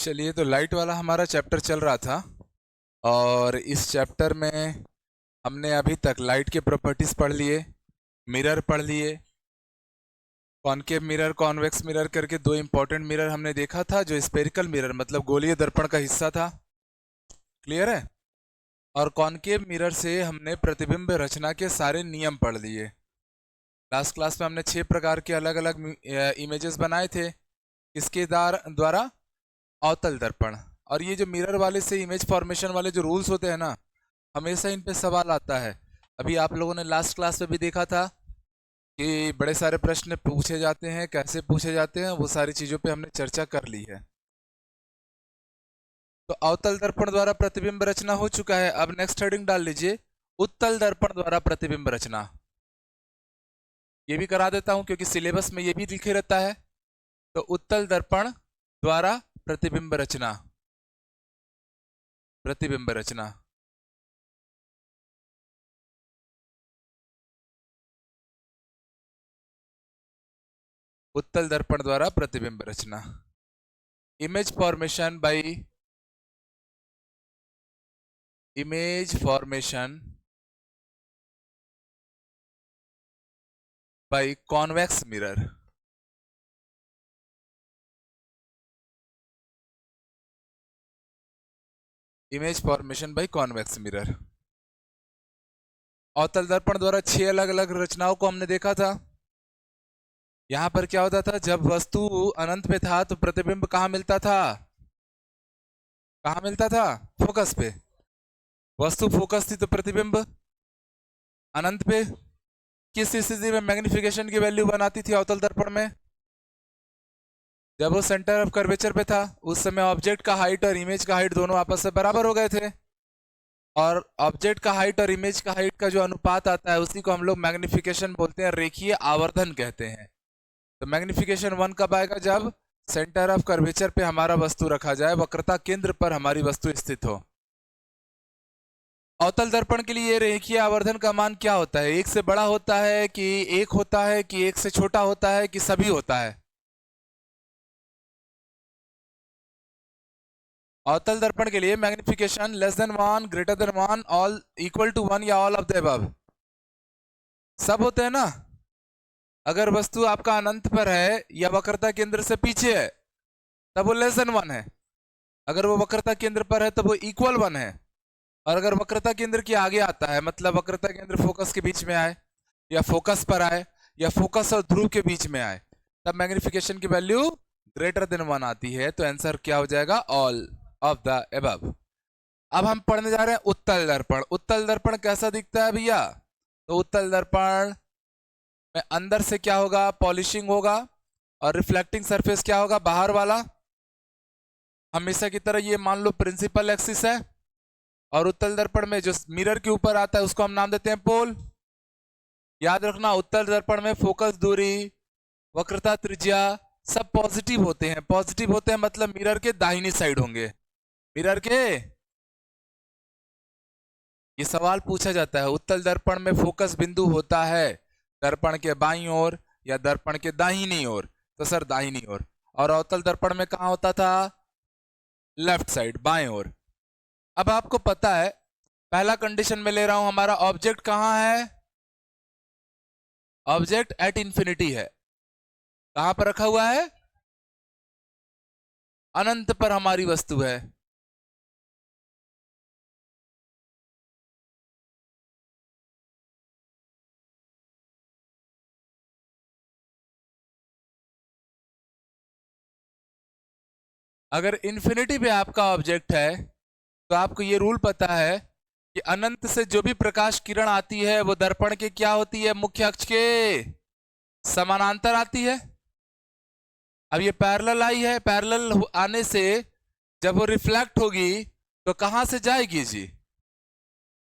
चलिए, तो लाइट वाला हमारा चैप्टर चल रहा था और इस चैप्टर में हमने अभी तक लाइट के प्रॉपर्टीज पढ़ लिए, मिरर पढ़ लिए, कॉनकेव मिरर, कॉन्वेक्स मिरर करके दो इंपॉर्टेंट मिरर हमने देखा था, जो स्पेरिकल मिरर मतलब गोलीय दर्पण का हिस्सा था। क्लियर है? और कॉनकेव मिरर से हमने प्रतिबिंब रचना के सारे नियम पढ़ लिए। लास्ट क्लास में हमने 6 प्रकार के अलग अलग इमेजेस बनाए थे। किसके द्वारा? अवतल दर्पण। और ये जो मिरर वाले से इमेज फॉर्मेशन वाले जो रूल्स होते हैं ना, हमेशा इन पे सवाल आता है। अभी आप लोगों ने लास्ट क्लास में भी देखा था कि बड़े सारे प्रश्न पूछे जाते हैं, कैसे पूछे जाते हैं, वो सारी चीज़ों पे हमने चर्चा कर ली है। तो अवतल दर्पण द्वारा प्रतिबिंब रचना हो चुका है। अब नेक्स्ट हेडिंग डाल लीजिए, उत्तल दर्पण द्वारा प्रतिबिंब रचना। ये भी करा देता हूं क्योंकि सिलेबस में ये भी लिखे रहता है। तो उत्तल दर्पण द्वारा प्रतिबिंब रचना, प्रतिबिंब रचना। उत्तल दर्पण द्वारा प्रतिबिंब रचना। Image formation by convex mirror. Image formation by convex mirror. अवतल दर्पण द्वारा 6 अलग अलग रचनाओं को हमने देखा था। यहां पर क्या होता था, जब वस्तु अनंत पे था तो प्रतिबिंब कहां मिलता था? कहां मिलता था? फोकस पे। वस्तु फोकस थी तो प्रतिबिंब अनंत पे। किस स्थिति में मैग्निफिकेशन की वैल्यू बनाती थी अवतल दर्पण में? जब वो सेंटर ऑफ कर्वेचर पे था, उस समय ऑब्जेक्ट का हाइट और इमेज का हाइट दोनों आपस में बराबर हो गए थे। और ऑब्जेक्ट का हाइट और इमेज का हाइट का जो अनुपात आता है, उसी को हम लोग मैग्निफिकेशन बोलते हैं, रेखीय आवर्धन कहते हैं। तो मैग्निफिकेशन 1 कब आएगा? जब सेंटर ऑफ कर्वेचर पे हमारा वस्तु रखा जाए, वक्रता केंद्र पर हमारी वस्तु स्थित हो। अवतल दर्पण के लिए रेखीय आवर्धन का मान क्या होता है? 1 से बड़ा होता है कि 1 होता है कि 1 से छोटा होता है कि सभी होता है? अवतल दर्पण के लिए magnification less than 1, greater than 1, all equal to 1 या ऑल ऑफ द अबव? सब होते हैं ना। अगर वस्तु आपका अनंत पर है या वक्रता केंद्र से पीछे है तब वो लेस देन 1 है। अगर वो वक्रता केंद्र पर है तब वो इक्वल 1 है। और अगर वक्रता केंद्र के आगे आता है, मतलब वक्रता केंद्र फोकस के बीच में आए या फोकस पर आए या फोकस और ध्रुव के बीच में आए, तब मैग्निफिकेशन की वैल्यू ग्रेटर देन 1 आती है। तो आंसर क्या हो जाएगा? All of the above. अब हम पढ़ने जा रहे हैं उत्तल दर्पण। उत्तल दर्पण कैसा दिखता है भैया? तो उत्तल दर्पण में अंदर से क्या होगा? पॉलिशिंग होगा। और रिफ्लेक्टिंग सरफेस क्या होगा? बाहर वाला। हमेशा की तरह ये मान लो प्रिंसिपल एक्सिस है। और उत्तल दर्पण में जो मिरर के ऊपर आता है उसको हम नाम देते हैं पोल। याद रखना, उत्तल दर्पण में फोकस दूरी, वक्रता त्रिज्या सब पॉजिटिव होते हैं। पॉजिटिव होते हैं मतलब मिरर के दाहिनी साइड होंगे। मिरर के, ये सवाल पूछा जाता है, उत्तल दर्पण में फोकस बिंदु होता है दर्पण के बाईं ओर या दर्पण के दाहिनी ओर? तो सर दाहिनी ओर। और अवतल दर्पण में कहां होता था? लेफ्ट साइड, बाएं ओर। अब आपको पता है, पहला कंडीशन में ले रहा हूं, हमारा ऑब्जेक्ट कहां है? ऑब्जेक्ट एट इंफिनिटी है। कहां पर रखा हुआ है? अनंत पर हमारी वस्तु है। अगर इंफिनिटी पे आपका ऑब्जेक्ट है तो आपको ये रूल पता है कि अनंत से जो भी प्रकाश किरण आती है वो दर्पण के क्या होती है? मुख्य अक्ष के समानांतर आती है। अब ये पैरेलल आई है, पैरेलल आने से जब वो रिफ्लेक्ट होगी तो कहां से जाएगी जी?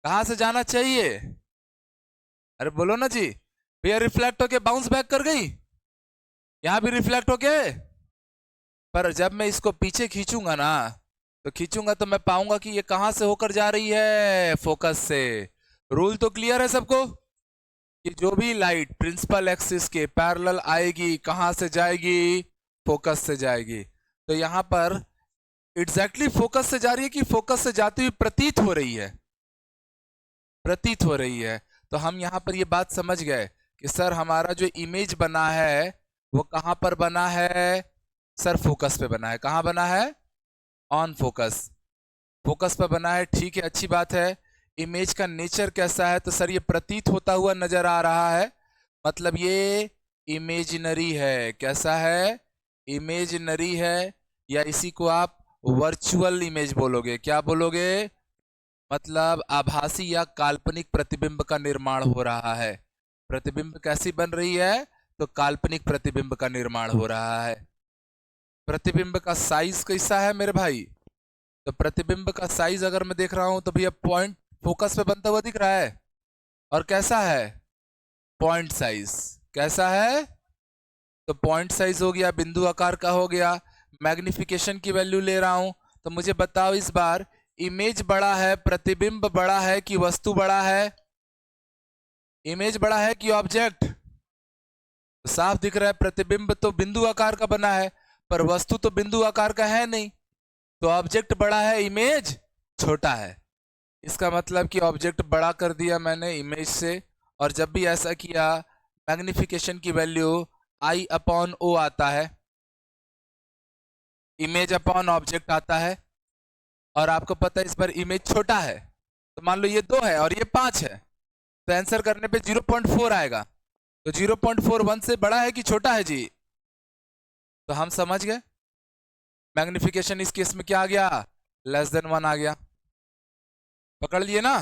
कहां से जाना चाहिए? अरे बोलो ना जी। भैया रिफ्लेक्ट होके बाउंस बैक कर गई, यहां भी रिफ्लेक्ट होके। पर जब मैं इसको पीछे खींचूंगा ना, तो खींचूंगा तो मैं पाऊंगा कि ये कहां से होकर जा रही है? फोकस से। रूल तो क्लियर है सबको कि जो भी लाइट प्रिंसिपल एक्सिस के पैरेलल आएगी, कहां से जाएगी? फोकस से जाएगी। तो यहां पर एग्जैक्टली फोकस से जा रही है कि फोकस से जाती हुई प्रतीत हो रही है? प्रतीत हो रही है। तो हम यहां पर ये बात समझ गए कि सर हमारा जो इमेज बना है वो कहां पर बना है? सर फोकस पे बना है। कहां बना है? On focus. फोकस पे बना है, ठीक है, अच्छी बात है। इमेज का नेचर कैसा है? तो सर ये प्रतीत होता हुआ नजर आ रहा है, मतलब ये इमेजिनरी है। कैसा है? इमेजिनरी है, या इसी को आप वर्चुअल इमेज बोलोगे। क्या बोलोगे? मतलब आभासी या काल्पनिक प्रतिबिंब का निर्माण हो रहा है। प्रतिबिंब कैसी बन रही है? तो काल्पनिक प्रतिबिंब का निर्माण हो रहा है। प्रतिबिंब का साइज कैसा है मेरे भाई? तो प्रतिबिंब का साइज अगर मैं देख रहा हूं तो भैया पॉइंट फोकस पे बनता हुआ दिख रहा है। और कैसा है? Point size. कैसा है? तो पॉइंट साइज हो गया, बिंदु आकार का हो गया। मैग्निफिकेशन की वैल्यू ले रहा हूं, तो मुझे बताओ इस बार, इमेज बड़ा है, प्रतिबिंब बड़ा है कि वस्तु बड़ा है? इमेज बड़ा है कि ऑब्जेक्ट? तो साफ दिख रहा है प्रतिबिंब तो बिंदु आकार का बना है, पर वस्तु तो बिंदु आकार का है नहीं। तो ऑब्जेक्ट बड़ा है, इमेज छोटा है। इसका मतलब कि ऑब्जेक्ट बड़ा कर दिया मैंने इमेज से, और जब भी ऐसा किया मैग्निफिकेशन की वैल्यू आई अपॉन ओ आता है, इमेज अपॉन ऑब्जेक्ट आता है। और आपको पता है इस पर इमेज छोटा है, तो मान लो ये 2 है और ये 5 है, तो आंसर करने पे 0.4 आएगा। तो 0.41 से बड़ा है कि छोटा है जी? तो हम समझ गए मैग्निफिकेशन इस केस में क्या आ गया? लेस देन 1 आ गया। पकड़ लिए ना?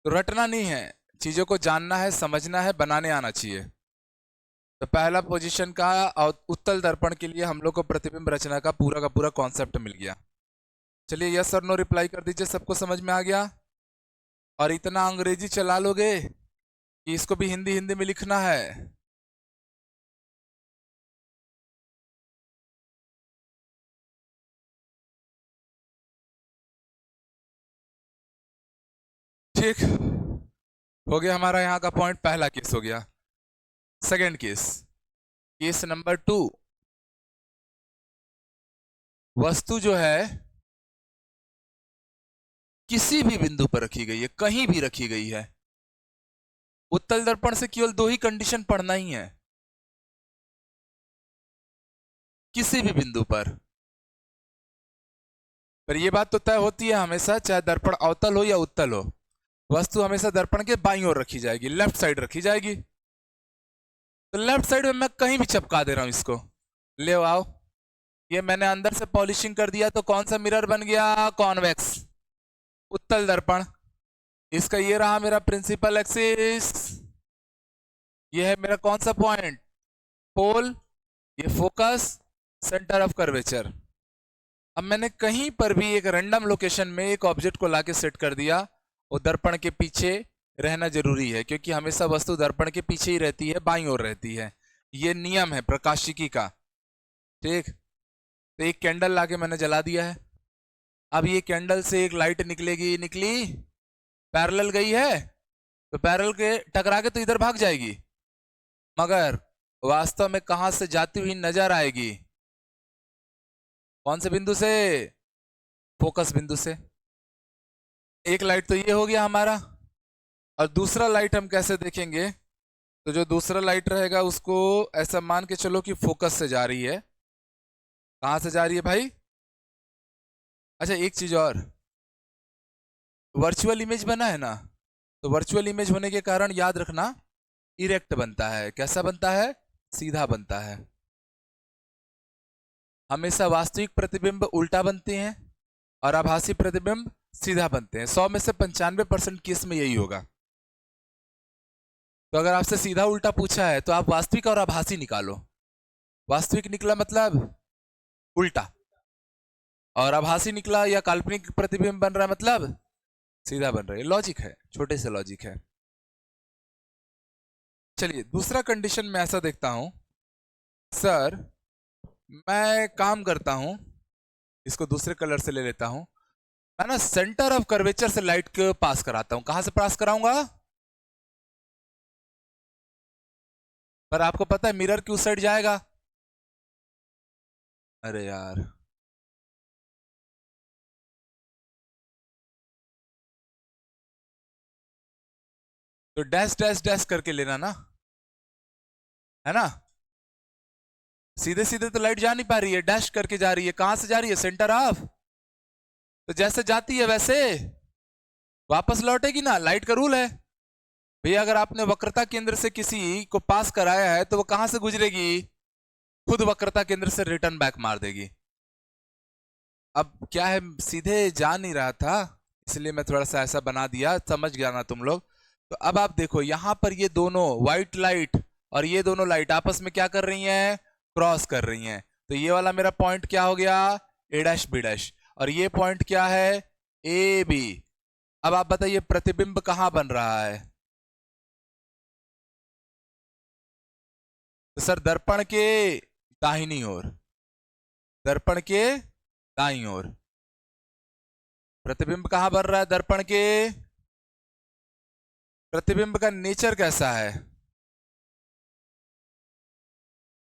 तो रटना नहीं है, चीजों को जानना है, समझना है, बनाने आना चाहिए। तो पहला पोजीशन का और उत्तल दर्पण के लिए हम लोग को प्रतिबिंब रचना का पूरा कॉन्सेप्ट मिल गया। चलिए यस और नो रिप्लाई कर दीजिए, सबको समझ में आ गया? और इतना अंग्रेजी चला लोगे कि इसको भी हिंदी हिंदी में लिखना है? ठीक हो गया, हमारा यहाँ का पॉइंट पहला केस हो गया। Second case, case number 2। वस्तु जो है किसी भी बिंदु पर रखी गई है, कहीं भी रखी गई है। उत्तल दर्पण से केवल 2 ही कंडीशन पढ़ना ही है, किसी भी बिंदु पर यह बात तो तय होती है हमेशा, चाहे दर्पण अवतल हो या उत्तल हो, वस्तु हमेशा दर्पण के बाईं ओर रखी जाएगी, लेफ्ट साइड रखी जाएगी। तो लेफ्ट साइड में मैं कहीं भी चपका दे रहा हूं इसको, ले आओ। ये मैंने अंदर से पॉलिशिंग कर दिया, तो कौन सा मिरर बन गया? कॉन्वेक्स, उत्तल दर्पण। इसका ये रहा मेरा प्रिंसिपल एक्सिस, ये है मेरा कौन सा पॉइंट? पोल। ये फोकस, सेंटर ऑफ कर्वेचर। अब मैंने कहीं पर भी एक रैंडम लोकेशन में एक ऑब्जेक्ट को लाके सेट कर दिया, वो दर्पण के पीछे रहना जरूरी है, क्योंकि हमेशा वस्तु दर्पण के पीछे ही रहती है, बाईं ओर रहती है। ये नियम है प्रकाशिकी का। ठीक, तो एक कैंडल लाके मैंने जला दिया है। अब ये कैंडल से एक लाइट निकलेगी, निकली, पैरेलल गई है, तो पैरेलल के टकरा के तो इधर भाग जाएगी, मगर वास्तव में कहां से जाती हुई नजर आएगी? कौन से बिंदु से? फोकस बिंदु से। एक लाइट तो ये हो गया हमारा, और दूसरा लाइट हम कैसे देखेंगे? तो जो दूसरा लाइट रहेगा उसको ऐसा मान के चलो कि फोकस से जा रही है। कहां से जा रही है भाई? अच्छा एक चीज और, वर्चुअल इमेज बना है ना, तो वर्चुअल इमेज होने के कारण याद रखना इरेक्ट बनता है। कैसा बनता है? सीधा बनता है। हमेशा वास्तविक प्रतिबिंब उल्टा बनते हैं और आभासी प्रतिबिंब सीधा बनते हैं। 100 में से 95% केस में यही होगा। तो अगर आपसे सीधा उल्टा पूछा है तो आप वास्तविक और आभासी निकालो। वास्तविक निकला मतलब उल्टा, और आभासी निकला या काल्पनिक प्रतिबिंब बन रहा है मतलब सीधा बन रहा है। लॉजिक है, छोटे से लॉजिक है। चलिए दूसरा कंडीशन में ऐसा देखता हूं, सर मैं काम करता हूं, इसको दूसरे कलर से ले लेता हूं, मैं ना सेंटर ऑफ कर्वेचर से लाइट को पास कराता हूं। कहां से पास कराऊंगा? पर आपको पता है मिरर की उस साइड जाएगा। अरे यार, तो डैश डैश डैश करके लेना ना, है ना। सीधे सीधे तो लाइट जा नहीं पा रही है, डैश करके जा रही है। कहां से जा रही है? Centre of. तो जैसे जाती है वैसे वापस लौटेगी ना, लाइट का रूल है भैया। अगर आपने वक्रता केंद्र से किसी को पास कराया है तो वो कहां से गुजरेगी? खुद वक्रता केंद्र से रिटर्न बैक मार देगी। अब क्या है, सीधे जा नहीं रहा था इसलिए मैं थोड़ा सा ऐसा बना दिया, समझ गया ना तुम लोग। तो अब आप देखो यहां पर ये दोनों व्हाइट लाइट और ये दोनों लाइट आपस में क्या कर रही हैं? क्रॉस कर रही हैं। तो ये वाला मेरा पॉइंट क्या हो गया? A dash B dash. और ये पॉइंट क्या है? A B. अब आप बताइए प्रतिबिंब कहां बन रहा है? तो सर दर्पण के दाहिनी ओर, दर्पण के दाईं ओर। प्रतिबिंब कहां बन रहा है? दर्पण के। प्रतिबिंब का नेचर कैसा है?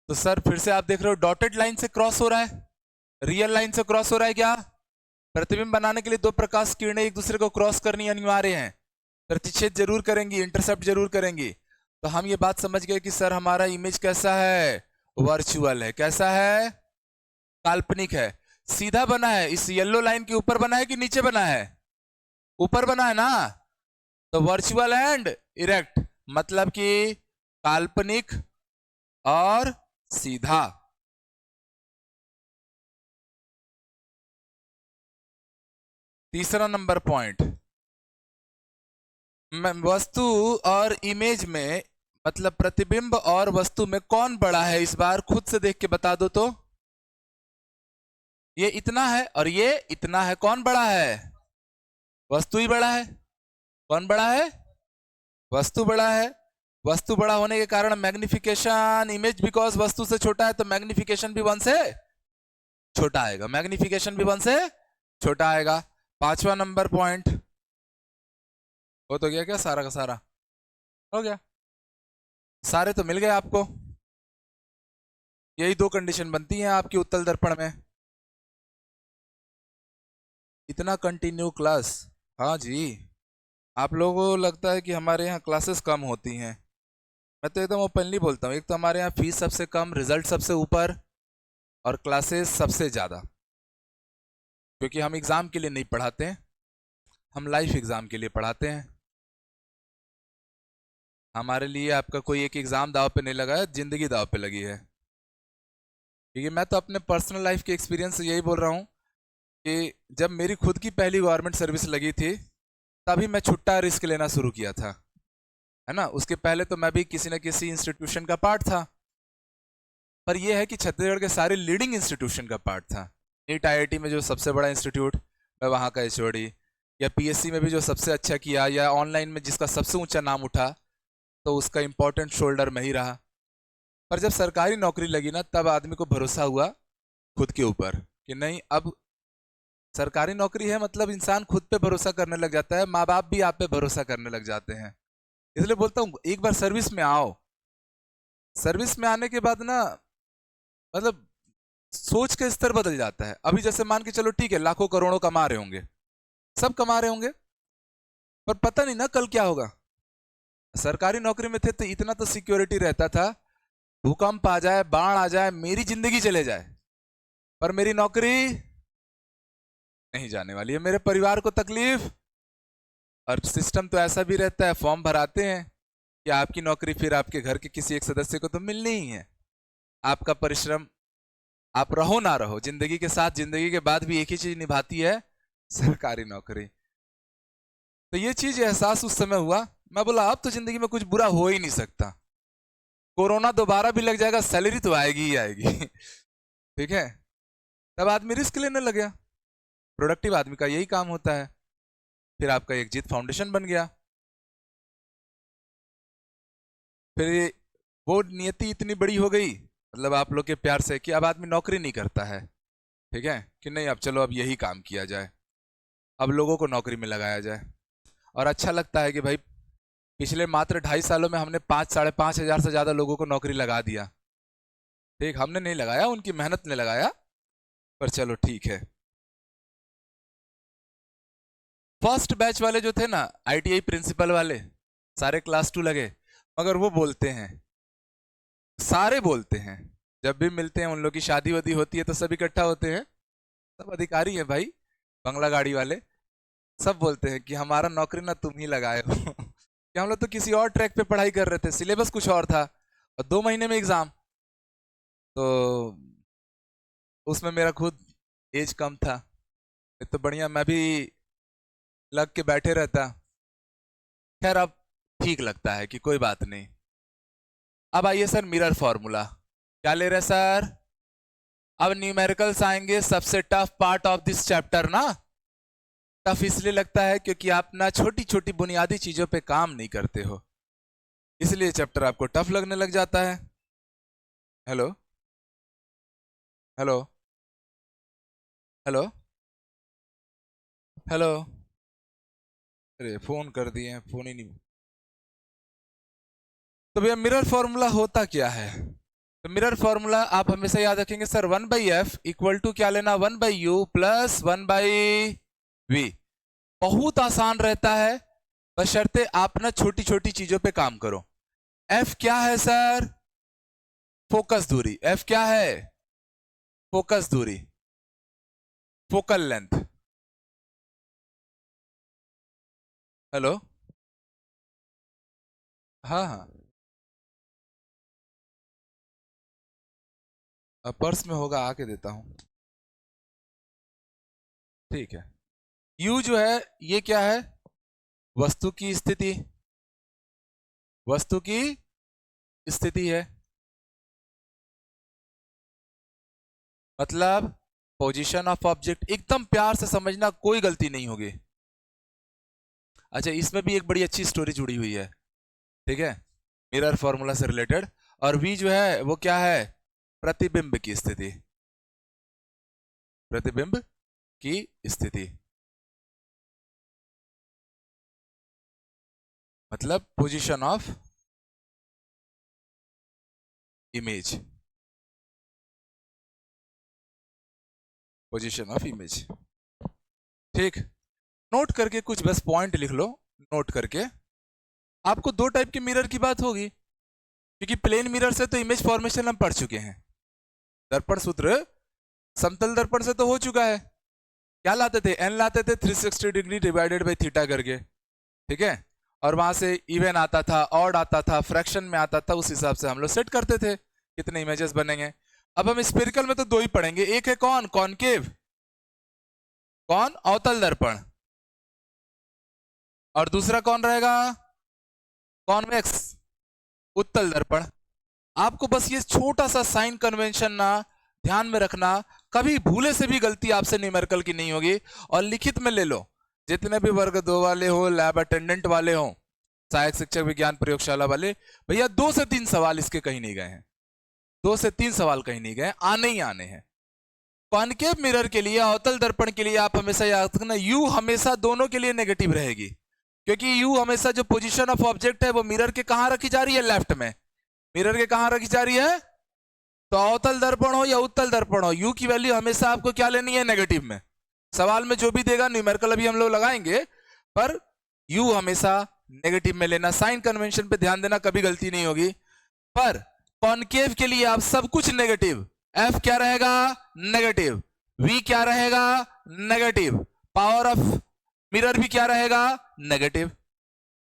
तो सर फिर से आप देख रहे हो डॉटेड लाइन से क्रॉस हो रहा है, रियल लाइन से क्रॉस हो रहा है क्या? प्रतिबिंब बनाने के लिए दो प्रकाश किरणें एक दूसरे को क्रॉस करनी अनिवार्य है, प्रतिच्छेद जरूर करेंगी, इंटरसेप्ट जरूर करेंगी। तो हम ये बात समझ गए कि सर हमारा इमेज कैसा है? वर्चुअल है। कैसा है? काल्पनिक है। सीधा बना है, इस येलो लाइन के ऊपर बना है कि नीचे बना है? ऊपर बना है ना। तो वर्चुअल एंड इरेक्ट मतलब कि काल्पनिक और सीधा। तीसरा नंबर पॉइंट, वस्तु और इमेज में मतलब प्रतिबिंब और वस्तु में कौन बड़ा है? इस बार खुद से देख के बता दो तो। ये इतना है और ये इतना है, कौन बड़ा है? वस्तु ही बड़ा है। कौन बड़ा है? वस्तु बड़ा है। वस्तु बड़ा होने के कारण मैग्निफिकेशन, इमेज बिकॉज वस्तु से छोटा है तो मैग्निफिकेशन भी वन से छोटा आएगा, मैग्निफिकेशन भी वन से छोटा आएगा। पांचवा नंबर पॉइंट हो तो गया क्या? सारा का सारा हो गया, सारे तो मिल गए आपको। यही दो कंडीशन बनती हैं आपकी उत्तल दर्पण में। इतना कंटिन्यू क्लास? हाँ जी। आप लोगों को लगता है कि हमारे यहाँ क्लासेस कम होती हैं। मैं तो एकदम ओपनली बोलता हूँ, एक तो हमारे यहाँ फीस सबसे कम, रिजल्ट सबसे ऊपर और क्लासेस सबसे ज़्यादा। क्योंकि हम एग्ज़ाम के लिए नहीं पढ़ाते हैं, हम लाइफ एग्ज़ाम के लिए पढ़ाते हैं। हमारे लिए आपका कोई एक एग्ज़ाम दाव पे नहीं लगा है, ज़िंदगी दाव पे लगी है। क्योंकि मैं तो अपने पर्सनल लाइफ के एक्सपीरियंस से यही बोल रहा हूँ कि जब मेरी खुद की पहली गवर्नमेंट सर्विस लगी थी तभी मैं छुट्टा रिस्क लेना शुरू किया था, है ना। उसके पहले तो मैं भी किसी न किसी इंस्टीट्यूशन का पार्ट था, पर यह है कि छत्तीसगढ़ के सारे लीडिंग इंस्टीट्यूशन का पार्ट था। नीट आईआईटी में जो सबसे बड़ा इंस्टीट्यूट, मैं वहाँ का एचओडी, या पीएससी में भी जो सबसे अच्छा किया, या ऑनलाइन में जिसका सबसे ऊंचा नाम उठा, तो उसका इंपॉर्टेंट शोल्डर में ही रहा। पर जब सरकारी नौकरी लगी ना तब आदमी को भरोसा हुआ खुद के ऊपर कि नहीं, अब सरकारी नौकरी है मतलब इंसान खुद पे भरोसा करने लग जाता है, माँ बाप भी आप पे भरोसा करने लग जाते हैं। इसलिए बोलता हूँ एक बार सर्विस में आओ। सर्विस में आने के बाद ना मतलब सोच का स्तर बदल जाता है। अभी जैसे मान के चलो ठीक है, लाखों करोड़ों कमा रहे होंगे, सब कमा रहे होंगे, पर पता नहीं ना कल क्या होगा। सरकारी नौकरी में थे तो इतना तो सिक्योरिटी रहता था, भूकंप आ जाए, बाढ़ आ जाए, मेरी जिंदगी चले जाए, पर मेरी नौकरी नहीं जाने वाली है, मेरे परिवार को तकलीफ। और सिस्टम तो ऐसा भी रहता है, फॉर्म भराते हैं कि आपकी नौकरी फिर आपके घर के किसी एक सदस्य को तो मिलनी ही है। आपका परिश्रम, आप रहो ना रहो, जिंदगी के साथ जिंदगी के बाद भी एक ही चीज निभाती है, सरकारी नौकरी। तो ये चीज एहसास उस समय हुआ, मैं बोला अब तो जिंदगी में कुछ बुरा हो ही नहीं सकता। कोरोना दोबारा भी लग जाएगा, सैलरी तो आएगी ही आएगी ठीक है। तब आदमी रिस्क लेने लग गया। प्रोडक्टिव आदमी का यही काम होता है। फिर आपका एक जीत फाउंडेशन बन गया। फिर वो नियति इतनी बड़ी हो गई, मतलब आप लोग के प्यार से, कि अब आदमी नौकरी नहीं करता है, ठीक है, कि नहीं अब चलो अब यही काम किया जाए, अब लोगों को नौकरी में लगाया जाए। और अच्छा लगता है कि भाई पिछले मात्र 2.5 सालों में हमने 5-5.5 हजार से ज़्यादा लोगों को नौकरी लगा दिया। ठीक, हमने नहीं लगाया, उनकी मेहनत ने लगाया, पर चलो ठीक है। फर्स्ट बैच वाले जो थे ना, आईटीआई प्रिंसिपल वाले, सारे क्लास 2 लगे, मगर वो बोलते हैं, सारे बोलते हैं, जब भी मिलते हैं उन लोग की शादी वादी होती है तो सब इकट्ठा होते हैं, सब अधिकारी हैं भाई, बंगला गाड़ी वाले, सब बोलते हैं कि हमारा नौकरी ना तुम ही लगाए हो कि हम लोग तो किसी और ट्रैक पे पढ़ाई कर रहे थे, सिलेबस कुछ और था, और 2 महीने में एग्जाम, तो उसमें मेरा खुद एज कम था, तो बढ़िया मैं भी लग के बैठे रहता। खैर अब ठीक लगता है कि कोई बात नहीं। अब आइए सर मिरर फॉर्मूला, क्या ले रहे सर? अब न्यूमेरिकल्स आएंगे, सबसे tough part of this chapter ना। टफ इसलिए लगता है क्योंकि आप ना छोटी छोटी बुनियादी चीजों पे काम नहीं करते हो, इसलिए चैप्टर आपको टफ लगने लग जाता है। हेलो हेलो हेलो हेलो, अरे फोन कर दिए हैं, फोन ही नहीं। तो भैया मिरर फॉर्मूला होता क्या है? तो मिरर फॉर्मूला आप हमेशा याद रखेंगे सर, 1/f इक्वल टू क्या लेना, 1/u प्लस 1/v। बहुत आसान रहता है, बशर्ते आप ना छोटी छोटी चीजों पे काम करो। f क्या है सर? फोकस दूरी। f क्या है? फोकस दूरी, फोकल लेंथ। हेलो, हाँ हाँ, अब पर्स में होगा, आके देता हूँ। ठीक है, u जो है ये क्या है? वस्तु की स्थिति, वस्तु की स्थिति है, मतलब पोजीशन ऑफ ऑब्जेक्ट। एकदम प्यार से समझना, कोई गलती नहीं होगी। अच्छा, इसमें भी एक बड़ी अच्छी स्टोरी जुड़ी हुई है, ठीक है, मिरर फॉर्मूला से रिलेटेड। और v जो है वो क्या है? प्रतिबिंब की स्थिति, प्रतिबिंब की स्थिति, मतलब position of image, position of image. ठीक, नोट करके कुछ बस पॉइंट लिख लो, नोट करके। आपको 2 टाइप के मिरर की बात होगी, क्योंकि प्लेन मिरर से तो इमेज फॉर्मेशन हम पढ़ चुके हैं, दर्पण सूत्र समतल दर्पण से तो हो चुका है। क्या लाते थे? n लाते थे 360 डिग्री डिवाइडेड बाई थीटा करके, ठीक है, और वहां से इवन आता था, ऑड आता था, फ्रैक्शन में आता था, उस हिसाब से हम लोग सेट करते थे कितने इमेजेस बनेंगे। अब हम स्फेरिकल में तो 2 ही पढ़ेंगे, एक है कौन? कॉनकेव, कौन? अवतल दर्पण, और दूसरा कौन रहेगा? कॉन्वेक्स, उत्तल दर्पण। आपको बस ये छोटा सा साइन कन्वेंशन ना ध्यान में रखना, कभी भूले से भी गलती आपसे न्यूमेरिकल की नहीं होगी। और लिखित में ले लो, जितने भी वर्ग 2 वाले हो, लैब अटेंडेंट वाले हो, सहायक शिक्षक विज्ञान प्रयोगशाला वाले, भैया 2 से 3 सवाल इसके कहीं नहीं गए हैं, 2 से 3 सवाल कहीं नहीं गए, आने ही आने हैं। कॉनकेव मिरर के लिए, अवतल दर्पण के लिए आप हमेशा याद रखना, यू हमेशा दोनों के लिए नेगेटिव रहेगी, क्योंकि यू हमेशा जो पोजीशन ऑफ ऑब्जेक्ट है वो मिरर के कहां रखी जा रही है? लेफ्ट में। मिरर के कहां रखी जा रही है? तो अवतल दर्पण हो या उत्तल दर्पण हो, यू की वैल्यू हमेशा आपको क्या लेनी है? नेगेटिव में। सवाल में जो भी देगा न्यूमेरिकल अभी हम लोग लगाएंगे, पर यू हमेशा नेगेटिव में लेना। साइन कन्वेंशन पे ध्यान देना, कभी गलती नहीं होगी। पर कॉनकेव के लिए आप सब कुछ नेगेटिव, एफ क्या रहेगा? नेगेटिव, वी क्या रहेगा? नेगेटिव, पावर ऑफ मिरर भी क्या रहेगा? नेगेटिव।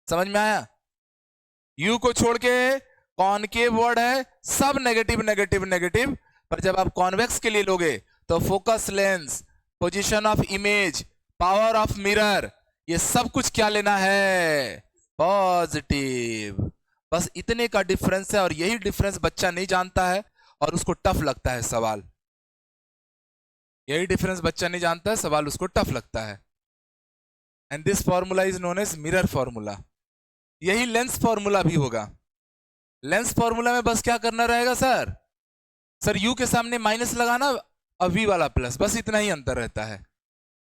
समझ में आया? यू को छोड़ के कॉनकेव वर्ड है, सब नेगेटिव नेगेटिव नेगेटिव। पर जब आप कॉन्वेक्स के लिए लोगे तो focus lens, position of image, power of mirror, ये सब कुछ क्या लेना है? पॉजिटिव। बस इतने का डिफरेंस है, और यही डिफरेंस बच्चा नहीं जानता है और उसको टफ लगता है सवाल। यही डिफरेंस बच्चा नहीं जानता है, सवाल उसको टफ लगता है। And this formula is known as mirror formula. यही लेंस फॉर्मूला भी होगा। लेंस फॉर्मूला में बस क्या करना रहेगा सर? सर यू के सामने माइनस लगाना और वी वाला प्लस, बस इतना ही अंतर रहता है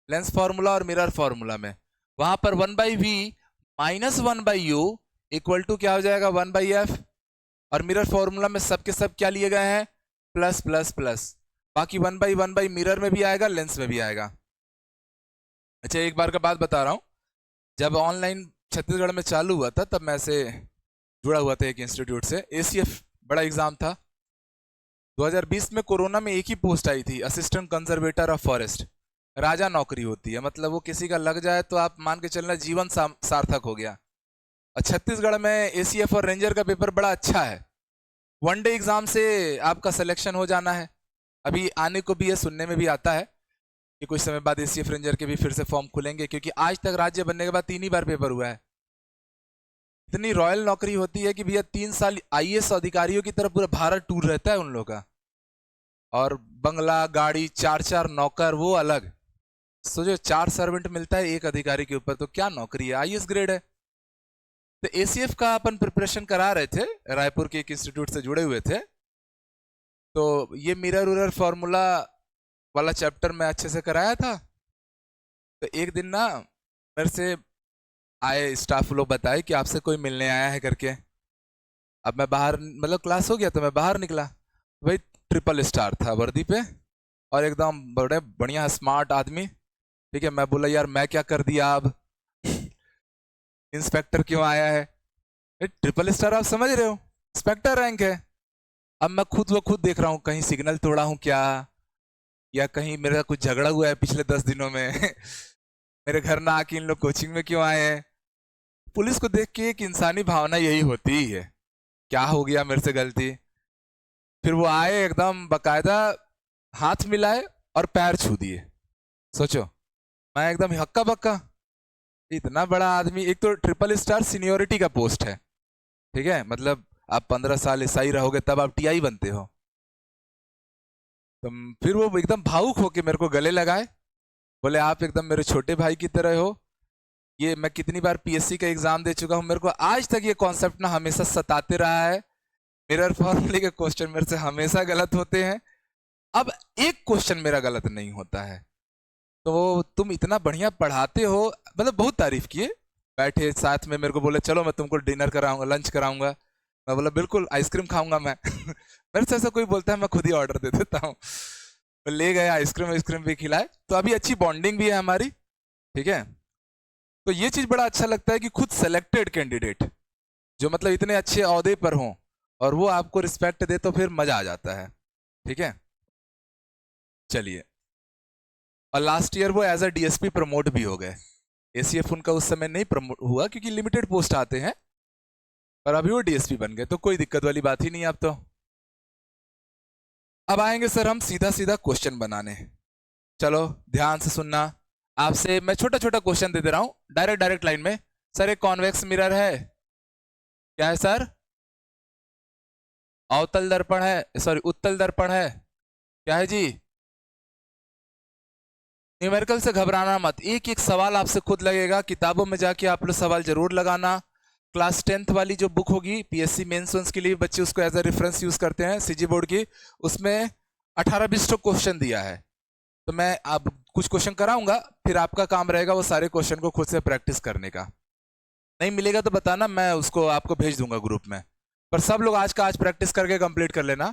लेंस फॉर्मूला और मिरर फॉर्मूला में। वहां पर 1/v minus 1/u equal to क्या हो जाएगा? 1/f। और मिरर फॉर्मूला में सब के सब क्या लिए गए हैं? Plus plus plus. बाकी 1/1 मिरर में भी आएगा, लेंस में भी आएगा। अच्छा, एक बार का बात बता रहा हूं, जब ऑनलाइन छत्तीसगढ़ में चालू हुआ था तब मैं से जुड़ा हुआ था एक इंस्टीट्यूट से। एसीएफ बड़ा एग्जाम था। 2020 में कोरोना में एक ही पोस्ट आई थी, असिस्टेंट कंजर्वेटर ऑफ फॉरेस्ट। राजा नौकरी होती है, मतलब वो किसी का लग जाए तो आप मान के चलना जीवन सार्थक हो गया। और छत्तीसगढ़ में एसीएफ और रेंजर का पेपर बड़ा अच्छा है। वन डे एग्जाम से आपका सिलेक्शन हो जाना है। अभी आने को भी है, सुनने में भी आता है कि कुछ समय बाद एसीएफ रेंजर के भी फिर से फॉर्म खुलेंगे, क्योंकि आज तक राज्य बनने के बाद 3 ही बार पेपर हुआ है। इतनी रॉयल नौकरी होती है कि भैया 3 साल आईएएस अधिकारियों की तरफ पूरा भारत टूर रहता है उन लोगों का। और बंगला, गाड़ी, 4 नौकर, वो अलग। सोचो 4 सर्वेंट मिलता है एक अधिकारी के ऊपर, तो क्या नौकरी है, आईएएस ग्रेड है। तो एसीएफ का अपन प्रिपरेशन करा रहे थे, रायपुर के एक इंस्टीट्यूट से जुड़े हुए थे। तो ये मिरर उरर फॉर्मूला वाला चैप्टर मैं अच्छे से कराया था। तो एक दिन ना मेरे से आए स्टाफ लोग, बताए कि आपसे कोई मिलने आया है करके। अब मैं बाहर, मतलब क्लास हो गया तो मैं बाहर निकला, भाई ट्रिपल स्टार था वर्दी पे और एकदम बड़े बढ़िया स्मार्ट आदमी। ठीक है, मैं बोला यार मैं क्या कर दिया अब इंस्पेक्टर क्यों आया है? ट्रिपल स्टार आप समझ रहे हो, इंस्पेक्टर रैंक है। अब मैं खुद देख रहा हूँ कहीं सिग्नल तोड़ा हूँ क्या, या कहीं मेरा कुछ झगड़ा हुआ है पिछले 10 दिनों में मेरे घर ना आके इन लोग कोचिंग में क्यों आए हैं। पुलिस को देख के एक इंसानी भावना यही होती ही है, क्या हो गया मेरे से गलती। फिर वो आए एकदम बकायदा, हाथ मिलाए और पैर छू दिए। सोचो, मैं एकदम हक्का बक्का, इतना बड़ा आदमी। एक तो ट्रिपल स्टार सीनियोरिटी का पोस्ट है, ठीक है, मतलब आप 15 साल ईसाई रहोगे तब आप टीआई बनते हो। तो फिर वो एकदम भावुक होके मेरे को गले लगाए, बोले आप एकदम मेरे छोटे भाई की तरह हो। ये मैं कितनी बार पीएससी का एग्जाम दे चुका हूँ, मेरे को आज तक ये कॉन्सेप्ट ना हमेशा सताते रहा है। मिरर फॉर्मूले के क्वेश्चन मेरे से हमेशा गलत होते हैं, अब एक क्वेश्चन मेरा गलत नहीं होता है। तो तुम इतना बढ़िया पढ़ाते हो, मतलब बहुत तारीफ किए। बैठे साथ में, मेरे को बोले चलो मैं तुमको डिनर कराऊंगा, लंच कराऊंगा। मैं बोला बिल्कुल, आइसक्रीम खाऊंगा मैं मेरे से ऐसा कोई बोलता है मैं खुद ही ऑर्डर दे देता हूँ। तो ले गए, आइसक्रीम वाइसक्रीम भी खिलाए, तो अभी अच्छी बॉन्डिंग भी है हमारी। ठीक है, तो ये चीज बड़ा अच्छा लगता है कि खुद सेलेक्टेड कैंडिडेट जो मतलब इतने अच्छे ओहदे पर हों और वो आपको रिस्पेक्ट दे, तो फिर मजा आ जाता है। ठीक है, चलिए। और लास्ट ईयर वो एज अ डीएसपी प्रमोट भी हो गए। एसीएफ उनका उस समय नहीं प्रमोट हुआ क्योंकि लिमिटेड पोस्ट आते हैं, पर अभी वो डीएसपी बन गए, तो कोई दिक्कत वाली बात ही नहीं अब तो। अब आएंगे सर हम सीधा सीधा क्वेश्चन बनाने। चलो ध्यान से सुनना, आपसे मैं छोटा छोटा क्वेश्चन दे दे रहा हूं, डायरेक्ट लाइन में। सर एक कॉन्वेक्स मिरर है, क्या है सर? अवतल दर्पण है, सॉरी उत्तल दर्पण है, क्या है जी? न्यूमेरिकल से घबराना मत, एक एक सवाल आपसे खुद लगेगा, किताबों में जाके आप लोग सवाल जरूर लगाना। क्लास 10th वाली जो बुक होगी पीएससी मेंस वंस के लिए, बच्चे उसको एज अ रेफरेंस यूज करते हैं सीजी बोर्ड की, उसमें 18-20 क्वेश्चन दिया है। तो मैं अब कुछ क्वेश्चन कराऊंगा, फिर आपका काम रहेगा वो सारे क्वेश्चन को खुद से प्रैक्टिस करने का। नहीं मिलेगा तो बताना, मैं उसको आपको भेज दूंगा ग्रुप में, पर सब लोग आज का आज प्रैक्टिस करके कंप्लीट कर लेना।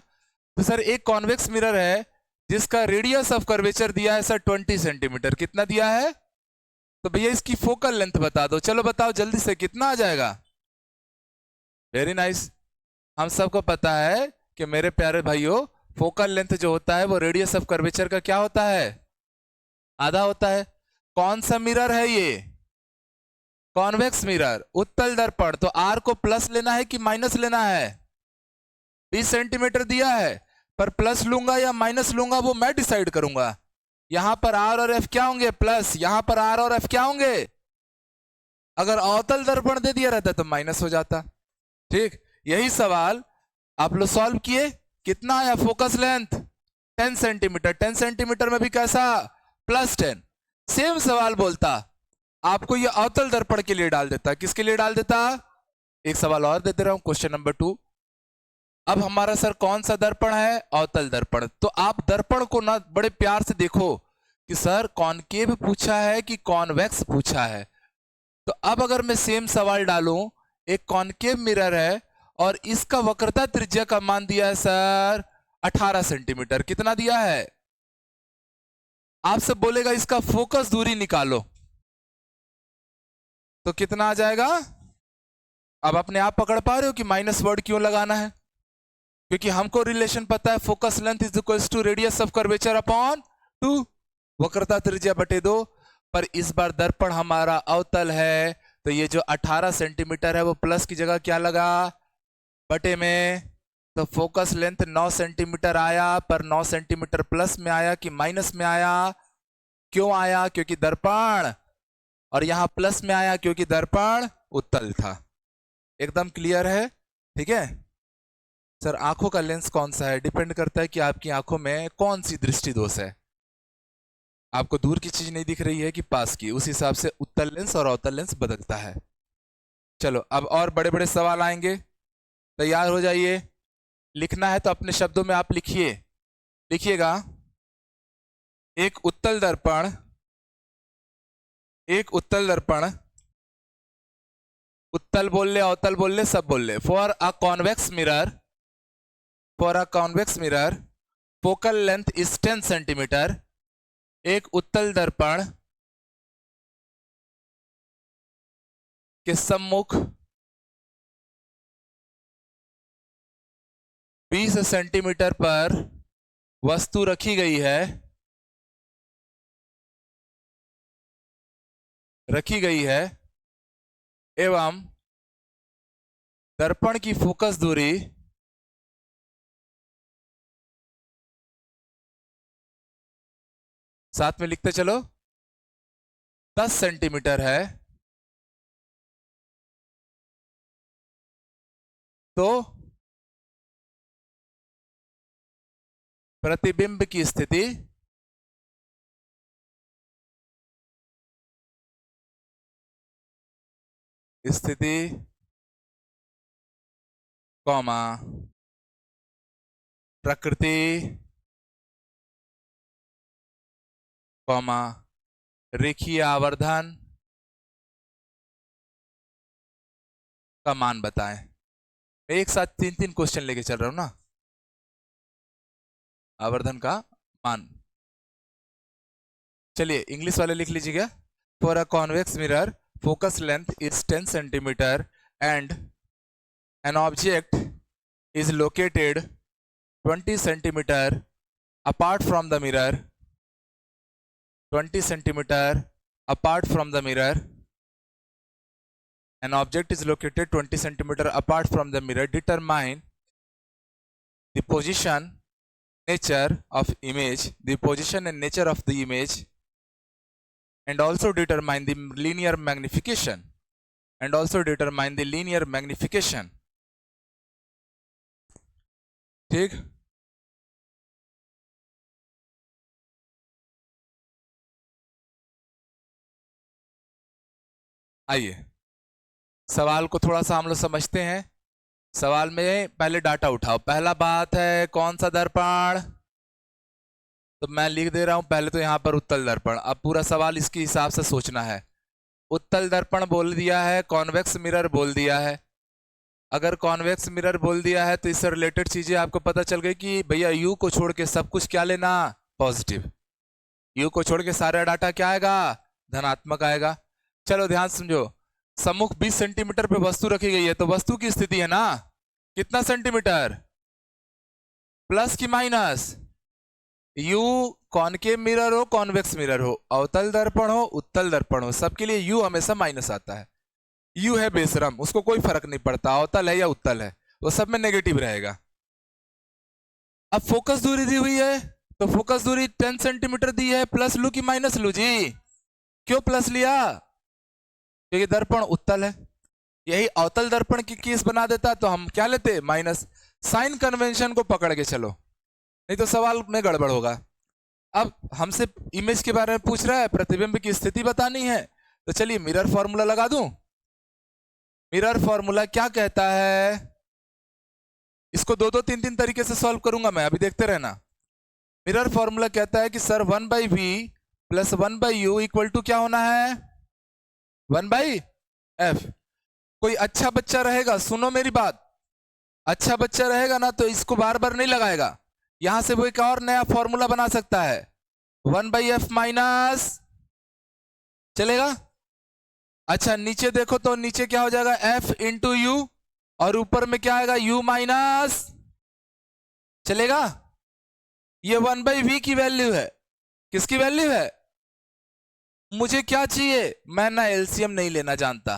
तो सर एक कॉन्वेक्स मिरर है जिसका रेडियस ऑफ कर्वेचर दिया है सर 20 सेंटीमीटर, कितना दिया है? तो भैया इसकी फोकल लेंथ बता दो, चलो बताओ जल्दी से, कितना आ जाएगा? Very nice. हम सबको पता है कि मेरे प्यारे भाइयों, फोकल लेंथ जो होता है वो रेडियस ऑफ कर्वेचर का क्या होता है? आधा होता है। कौन सा मिरर है ये? कॉन्वेक्स मिरर, उत्तल दर्पण। तो आर को प्लस लेना है कि माइनस लेना है? 20 सेंटीमीटर दिया है, पर प्लस लूंगा या माइनस लूंगा वो मैं डिसाइड करूंगा। यहां पर आर और एफ क्या होंगे? प्लस। यहां पर आर और एफ क्या होंगे? अगर अवतल दर्पण दे दिया रहता तो माइनस हो जाता। ठीक, यही सवाल आप लोग सॉल्व किए, कितना आया फोकस लेंथ? 10 सेंटीमीटर। 10 सेंटीमीटर में भी कैसा? +10। सेम सवाल बोलता, आपको ये अवतल दर्पण के लिए डाल देता, किसके लिए डाल देता? एक सवाल और देते रहा हूं, क्वेश्चन नंबर 2। अब हमारा सर कौन सा दर्पण है? अवतल दर्पण। तो आप दर्पण को ना बड़े प्यार से देखो कि सर कॉनकेव पूछा है कि कॉन्वेक्स पूछा है। तो अब अगर मैं सेम सवाल डालूं, एक कॉनकेव मिरर है और इसका वक्रता त्रिज्या का मान दिया है सर 18 सेंटीमीटर, कितना दिया है? आपसे बोलेगा इसका फोकस दूरी निकालो, तो कितना आ जाएगा? अब अपने आप पकड़ पा रहे हो कि माइनस वर्ड क्यों लगाना है? क्योंकि हमको रिलेशन पता है, focus length is equal to radius of curvature upon 2, वक्रता त्रिज्या बटे 2। पर इस बार दर्पण हमारा अवतल है, तो ये जो 18 सेंटीमीटर है वो प्लस की जगह क्या लगा? बटे में। तो फोकस लेंथ 9 सेंटीमीटर आया, पर 9 सेंटीमीटर प्लस में आया कि माइनस में आया? क्यों आया? क्योंकि दर्पण। और यहां प्लस में आया क्योंकि दर्पण उत्तल था। एकदम क्लियर है? ठीक है सर। आंखों का लेंस कौन सा है? डिपेंड करता है कि आपकी आंखों में कौन सी दृष्टि दोष है। आपको दूर की चीज नहीं दिख रही है कि पास की, उस हिसाब से उत्तल लेंस और अवतल लेंस बदलता है। चलो अब और बड़े बड़े सवाल आएंगे, तैयार हो जाइए। लिखना है तो अपने शब्दों में आप लिखिए, लिखिएगा। एक उत्तल दर्पण, एक उत्तल दर्पण, उत्तल बोल ले अवतल बोल ले सब बोल ले। For a convex mirror, for a convex mirror focal length is 10 centimetre. एक उत्तल दर्पण के सम्मुख 20 सेंटीमीटर पर वस्तु रखी गई है, रखी गई है, एवं दर्पण की फोकस दूरी साथ में लिखते चलो 10 सेंटीमीटर है, तो प्रतिबिंब की स्थिति कॉमा प्रकृति कॉमा रेखीय आवर्धन का मान बताएं। मैं एक साथ 3-3 क्वेश्चन लेके चल रहा हूं ना। आवर्धन का मान, चलिए इंग्लिश वाले लिख लीजिएगा। For a convex mirror focus length is 10 centimetre and an object is located 20 centimeter apart from the mirror, 20 centimeter apart from the mirror, an object is located 20 centimeter apart from the mirror. Determine the position, nature of image, the position and nature of the image, and also determine the linear magnification, and also determine the linear magnification. ठीक, आइए सवाल को थोड़ा सा हम लोग समझते हैं। सवाल में पहले डाटा उठाओ। पहला बात है कौन सा दर्पण, तो मैं लिख दे रहा हूं पहले तो यहां पर उत्तल दर्पण। अब पूरा सवाल इसके हिसाब से सोचना है। उत्तल दर्पण बोल दिया है, कॉन्वेक्स मिरर बोल दिया है। अगर कॉन्वेक्स मिरर बोल दिया है तो इससे रिलेटेड चीजें आपको पता चल गई कि भैया यू को छोड़ के सब कुछ क्या लेना? पॉजिटिव। यू को छोड़ के सारा डाटा क्या आएगा? धनात्मक आएगा। चलो ध्यान समझो। सम्मुख 20 सेंटीमीटर पे वस्तु रखी गई है, तो वस्तु की स्थिति है ना कितना सेंटीमीटर? प्लस की माइनस? यू कॉनकेव मिरर हो, कॉन्वेक्स मिरर हो, अवतल दर्पण हो, उत्तल दर्पण हो, सबके लिए यू हमेशा माइनस आता है। यू है बेशरम, उसको कोई फर्क नहीं पड़ता अवतल है या उत्तल है, वो सब में नेगेटिव रहेगा। अब फोकस दूरी दी हुई है, तो फोकस दूरी 10 सेंटीमीटर दी है, प्लस लू की माइनस लू जी? क्यों प्लस लिया? क्योंकि दर्पण उत्तल है। यही अवतल दर्पण की केस बना देता तो हम क्या लेते? माइनस। साइन कन्वेंशन को पकड़ के चलो, नहीं तो सवाल में गड़बड़ होगा। अब हमसे इमेज के बारे में पूछ रहा है, प्रतिबिंब की स्थिति बतानी है, तो चलिए मिरर फॉर्मूला लगा दूं। मिरर फॉर्मूला क्या कहता है? इसको 2-2, 3-3 तरीके से सॉल्व करूंगा मैं, अभी देखते रहना। मिरर फॉर्मूला कहता है कि sir 1/v plus 1/u equal to क्या होना है? 1/f। कोई अच्छा बच्चा रहेगा, सुनो मेरी बात, अच्छा बच्चा रहेगा ना तो इसको बार बार नहीं लगाएगा, यहां से वो एक और नया फॉर्मूला बना सकता है। 1/f माइनस, चलेगा? अच्छा नीचे देखो तो नीचे क्या हो जाएगा, एफ इंटू यू, और ऊपर में क्या आएगा, यू माइनस, चलेगा। ये 1/v की वैल्यू है, किसकी वैल्यू है, मुझे क्या चाहिए, मैं ना एलसीएम नहीं लेना जानता,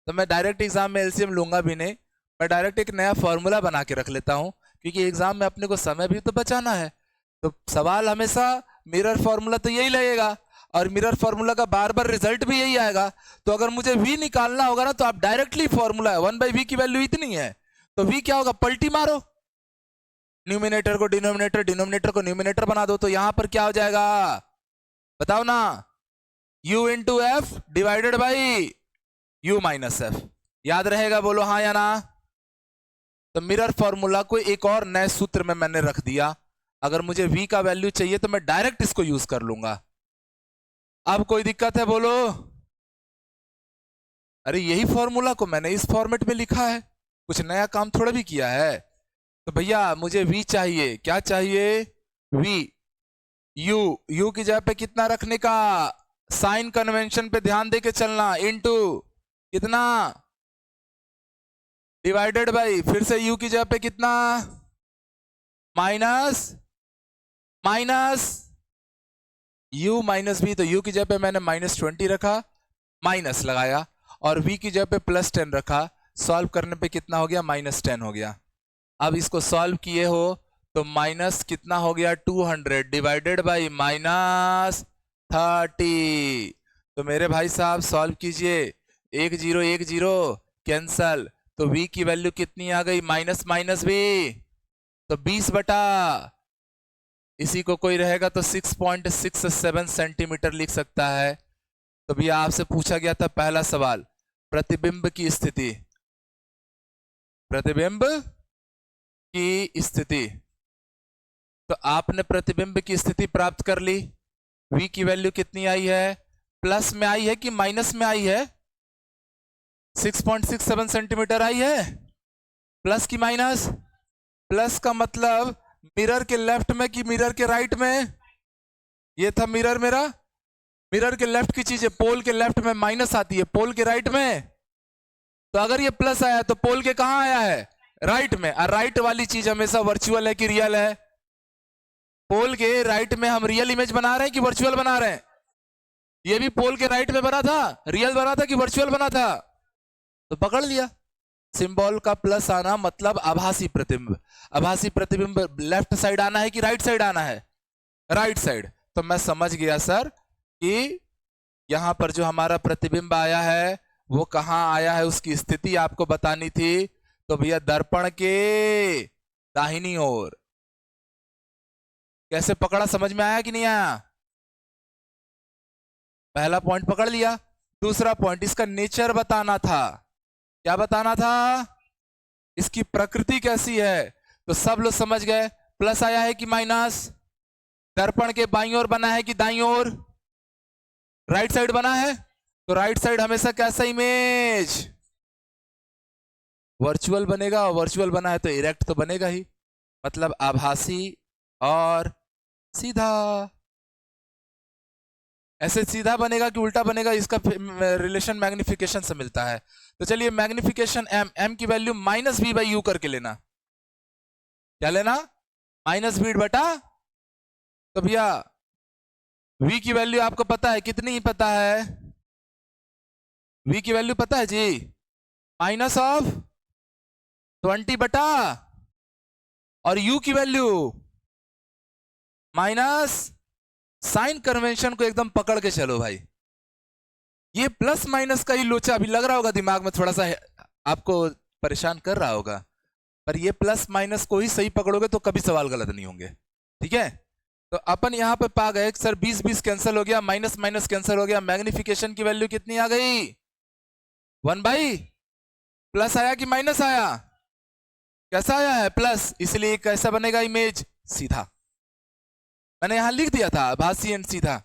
तो मैं डायरेक्ट एग्जाम में एलसीएम लूंगा भी नहीं, मैं डायरेक्ट एक नया फॉर्मूला बना के रख लेता हूं, क्योंकि एग्जाम में अपने को समय भी तो बचाना है। तो सवाल हमेशा मिरर फॉर्मूला तो यही लगेगा, और मिरर फॉर्मूला का बार बार रिजल्ट भी यही आएगा। तो अगर मुझे v निकालना होगा ना, तो आप डायरेक्टली फॉर्मूला है 1/v की वैल्यू इतनी है, तो v क्या होगा, पलटी मारो, न्यूमिनेटर को डिनोमिनेटर, डिनोमिनेटर को न्यूमिनेटर बना दो, तो यहां पर क्या हो जाएगा, बताओ ना, u into F divided by u minus F, याद रहेगा, बोलो हाँ या ना। तो मिरर फॉर्मूला को एक और नए सूत्र में मैंने रख दिया, अगर मुझे v का वैल्यू चाहिए तो मैं डायरेक्ट इसको यूज कर लूंगा। अब कोई दिक्कत है बोलो, अरे यही फॉर्मूला को मैंने इस फॉर्मेट में लिखा है, कुछ नया काम थोड़ा भी किया है। तो भैया मुझे v चाहिए, क्या चाहिए, v, u की जगह पे कितना रखने का, साइन कन्वेंशन पे ध्यान देके चलना, इनटू कितना, डिवाइडेड बाई, फिर से u की जगह पे कितना, minus minus u minus v, तो u की जगह पे मैंने -20 रखा, माइनस लगाया, और v की जगह पे +10 रखा, सॉल्व करने पे कितना हो गया, -10 हो गया। अब इसको सॉल्व किए हो तो माइनस कितना हो गया, 200 डिवाइडेड बाई -30। तो मेरे भाई साहब सॉल्व कीजिए, 1 0 1 0 कैंसल, तो v की वैल्यू कितनी आ गई, माइनस माइनस v, तो 20 बटा, इसी को कोई रहेगा तो 6.67 सेंटीमीटर लिख सकता है। तो भैया आपसे पूछा गया था पहला सवाल, प्रतिबिंब की स्थिति, प्रतिबिंब की स्थिति, तो आपने प्रतिबिंब की स्थिति प्राप्त कर ली, v की वैल्यू कितनी आई है, प्लस में आई है कि माइनस में आई है, 6.67 सेंटीमीटर आई है, प्लस की माइनस, प्लस का मतलब मिरर के लेफ्ट में कि मिरर के राइट में, ये था मिरर मेरा, मिरर के लेफ्ट की चीज है, पोल के लेफ्ट में माइनस आती है, पोल के राइट में, तो अगर ये प्लस आया तो पोल के कहां आया है, राइट में, और राइट वाली चीज हमेशा वर्चुअल है कि रियल है, पोल के राइट में हम रियल इमेज बना रहे हैं कि वर्चुअल बना रहे हैं, ये भी पोल के राइट में बना था, रियल बना था कि वर्चुअल बना था, तो पकड़ लिया, सिंबल का प्लस आना मतलब आभासी प्रतिबिंब, आभासी प्रतिबिंब लेफ्ट साइड आना है कि राइट साइड आना है, राइट साइड, तो मैं समझ गया सर कि यहां पर जो हमारा प्रतिबिंब आया है वो कहां आया है, उसकी स्थिति आपको बतानी थी, तो भैया दर्पण के दाहिनी ओर, कैसे पकड़ा, समझ में आया कि नहीं आया, पहला पॉइंट पकड़ लिया। दूसरा पॉइंट, इसका नेचर बताना था, क्या बताना था, इसकी प्रकृति कैसी है, तो सब लोग समझ गए, प्लस आया है कि माइनस, दर्पण के बाईं ओर बना है कि दाईं ओर, राइट साइड बना है, तो राइट साइड हमेशा कैसा इमेज, वर्चुअल बनेगा, और वर्चुअल बना है तो इरेक्ट तो बनेगा ही, मतलब आभासी और सीधा, ऐसे सीधा बनेगा कि उल्टा बनेगा, इसका रिलेशन मैग्निफिकेशन से मिलता है। तो चलिए मैग्निफिकेशन m की वैल्यू -v/u करके लेना, क्या लेना, -v बटा, तो भैया v की वैल्यू आपको पता है, कितनी ही पता है, v की वैल्यू पता है जी, -20 बटा, और u की वैल्यू माइनस, साइन कन्वेंशन को एकदम पकड़ के चलो भाई, ये प्लस माइनस का ही लोचा अभी लग रहा होगा दिमाग में, थोड़ा सा आपको परेशान कर रहा होगा, पर ये प्लस माइनस को ही सही पकड़ोगे तो कभी सवाल गलत नहीं होंगे, ठीक है। तो अपन यहां पे पा गए सर 20 20 कैंसिल हो गया, माइनस माइनस कैंसिल हो गया, मैग्निफिकेशन की वैल्यू कितनी आ गई, 1/, प्लस आया कि माइनस आया, कैसा आया है, प्लस, इसलिए कैसा बनेगा इमेज, सीधा, मैंने यहां लिख दिया था आभासी एंड सीधा,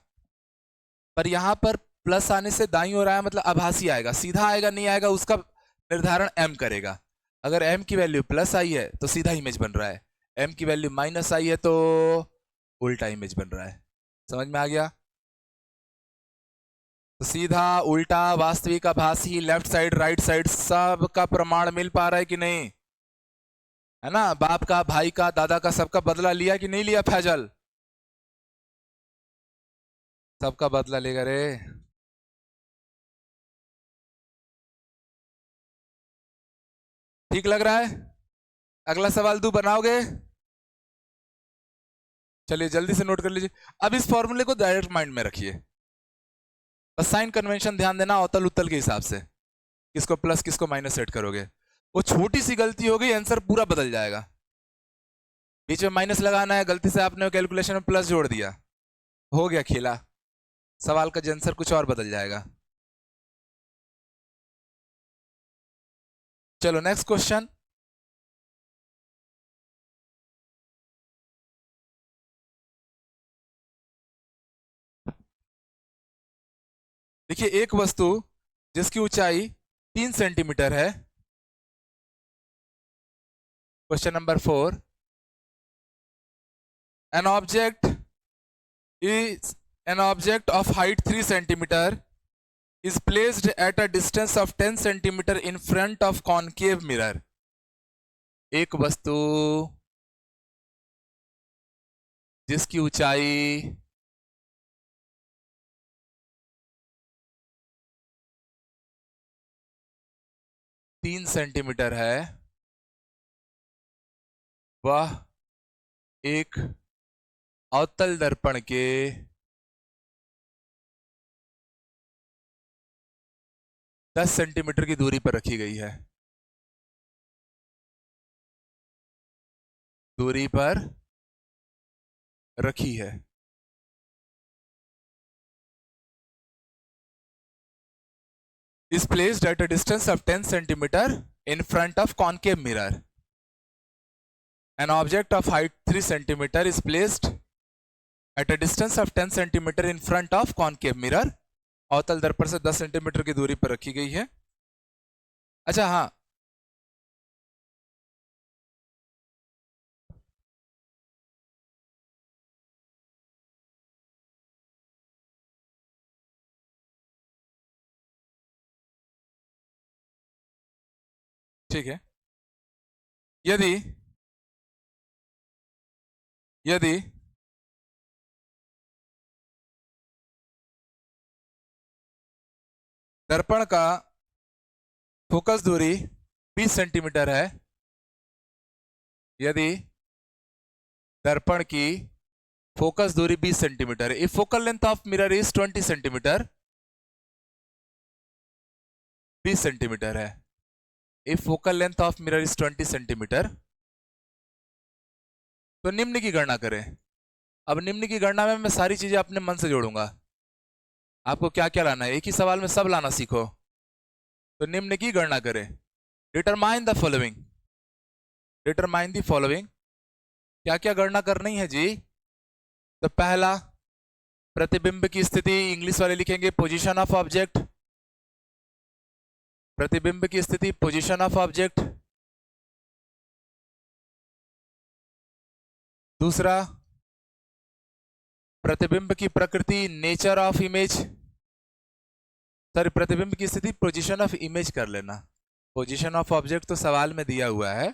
पर यहां पर प्लस आने से दाईं ओर आया मतलब आभासी आएगा, सीधा आएगा नहीं आएगा उसका निर्धारण m करेगा, अगर m की वैल्यू प्लस आई है तो सीधा इमेज बन रहा है, m की वैल्यू माइनस आई है तो उल्टा इमेज बन रहा है, समझ में आ गया। तो सीधा, उल्टा, वास्तविक, आभासी, लेफ्ट साइड, राइट साइड, सब का प्रमाण मिल पा रहा है कि नहीं? है ना? बाप का, भाई का, दादा का, सबका बदला लिया कि नहीं लिया फैजल? सबका बदला लेगा रे। ठीक लग रहा है? अगला सवाल तू बनाओगे? चलिए जल्दी से नोट कर लीजिए। अब इस फॉर्मूले को डायरेक्ट माइंड में रखिए, बस साइन कन्वेंशन ध्यान देना, अवतल उत्तल के हिसाब से किसको प्लस किसको माइनस सेट करोगे। वो छोटी सी गलती हो गई, आंसर पूरा बदल जाएगा। बीच में माइनस लगाना है, गलती से आपने कैलकुलेशन में प्लस जोड़ दिया, हो गया खेला, सवाल का आंसर कुछ और बदल जाएगा। चलो नेक्स्ट क्वेश्चन। देखिए, एक वस्तु जिसकी ऊंचाई 3 सेंटीमीटर है, question number 4, an object of height 3 centimeter is placed at a distance of 10 centimeter in front of concave mirror. एक वस्तु जिसकी ऊंचाई 3 सेंटीमीटर है, वह एक अवतल दर्पण के 10 सेंटीमीटर की दूरी पर रखी गई है। दूरी पर रखी है। Is placed at a distance of 10 centimeter in front of concave mirror. An object of height 3 centimeter is placed at a distance of 10 centimeter in front of concave mirror. अवतल दर्पण से 10 सेंटीमीटर की दूरी पर रखी गई है। अच्छा हाँ, ठीक है। यदि यदि दर्पण का फोकस दूरी 20 सेंटीमीटर है, यदि दर्पण की फोकस दूरी 20 सेंटीमीटर है, if focal length of mirror is 20 centimetre, 20 centimetre है, if focal length of mirror is 20 centimetre, तो निम्न की गणना करें। अब निम्न की गणना में मैं सारी चीजें अपने मन से जोड़ूंगा, आपको क्या क्या लाना है, एक ही सवाल में सब लाना सीखो। तो निम्न की गणना करें। Determine the following, determine the following, क्या क्या गणना करनी है जी? तो पहला, प्रतिबिंब की स्थिति, इंग्लिश वाले लिखेंगे पोजीशन ऑफ ऑब्जेक्ट, प्रतिबिंब की स्थिति, पोजीशन ऑफ ऑब्जेक्ट। दूसरा, प्रतिबिंब की प्रकृति, नेचर ऑफ इमेज, सॉरी प्रतिबिंब की स्थिति, पोजीशन ऑफ इमेज कर लेना, पोजीशन ऑफ ऑब्जेक्ट तो सवाल में दिया हुआ है।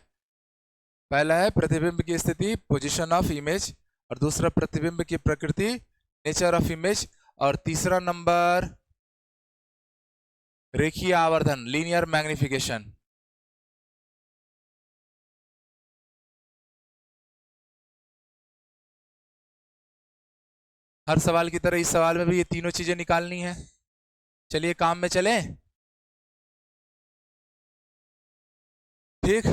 पहला है प्रतिबिंब की स्थिति, पोजीशन ऑफ इमेज, और दूसरा प्रतिबिंब की प्रकृति, नेचर ऑफ इमेज, और तीसरा नंबर रेखीय आवर्धन, लीनियर मैग्निफिकेशन। हर सवाल की तरह इस सवाल में भी ये तीनों चीजें निकालनी है। चलिए काम में चलें, ठीक?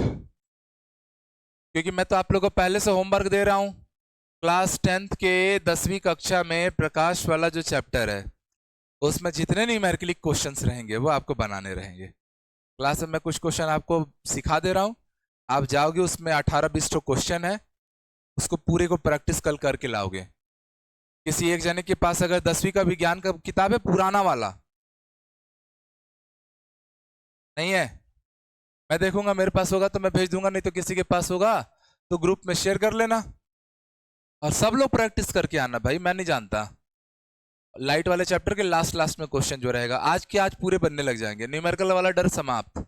क्योंकि मैं तो आप लोगों को पहले से होमवर्क दे रहा हूं। क्लास 10th के 10वीं कक्षा में प्रकाश वाला जो चैप्टर है, उसमें जितने न्यूमेरिकल क्वेश्चंस रहेंगे वो आपको बनाने रहेंगे। क्लास में मैं कुछ क्वेश्चन आपको सिखा दे रहा हूं, आप जाओगे उसमें 18-20 क्वेश्चन है, उसको पूरे को प्रैक्टिस कल करके लाओगे। किसी एक जने के पास अगर 10वीं का विज्ञान का किताब है, पुराना वाला नहीं है, मैं देखूंगा, मेरे पास होगा तो मैं भेज दूंगा, नहीं तो किसी के पास होगा तो ग्रुप में शेयर कर लेना, और सब लोग प्रैक्टिस करके आना भाई, मैं नहीं जानता। लाइट वाले चैप्टर के लास्ट में क्वेश्चन जो रहेगा, आज के आज पूरे बनने लग जाएंगे। न्यूमेरिकल वाला डर समाप्त।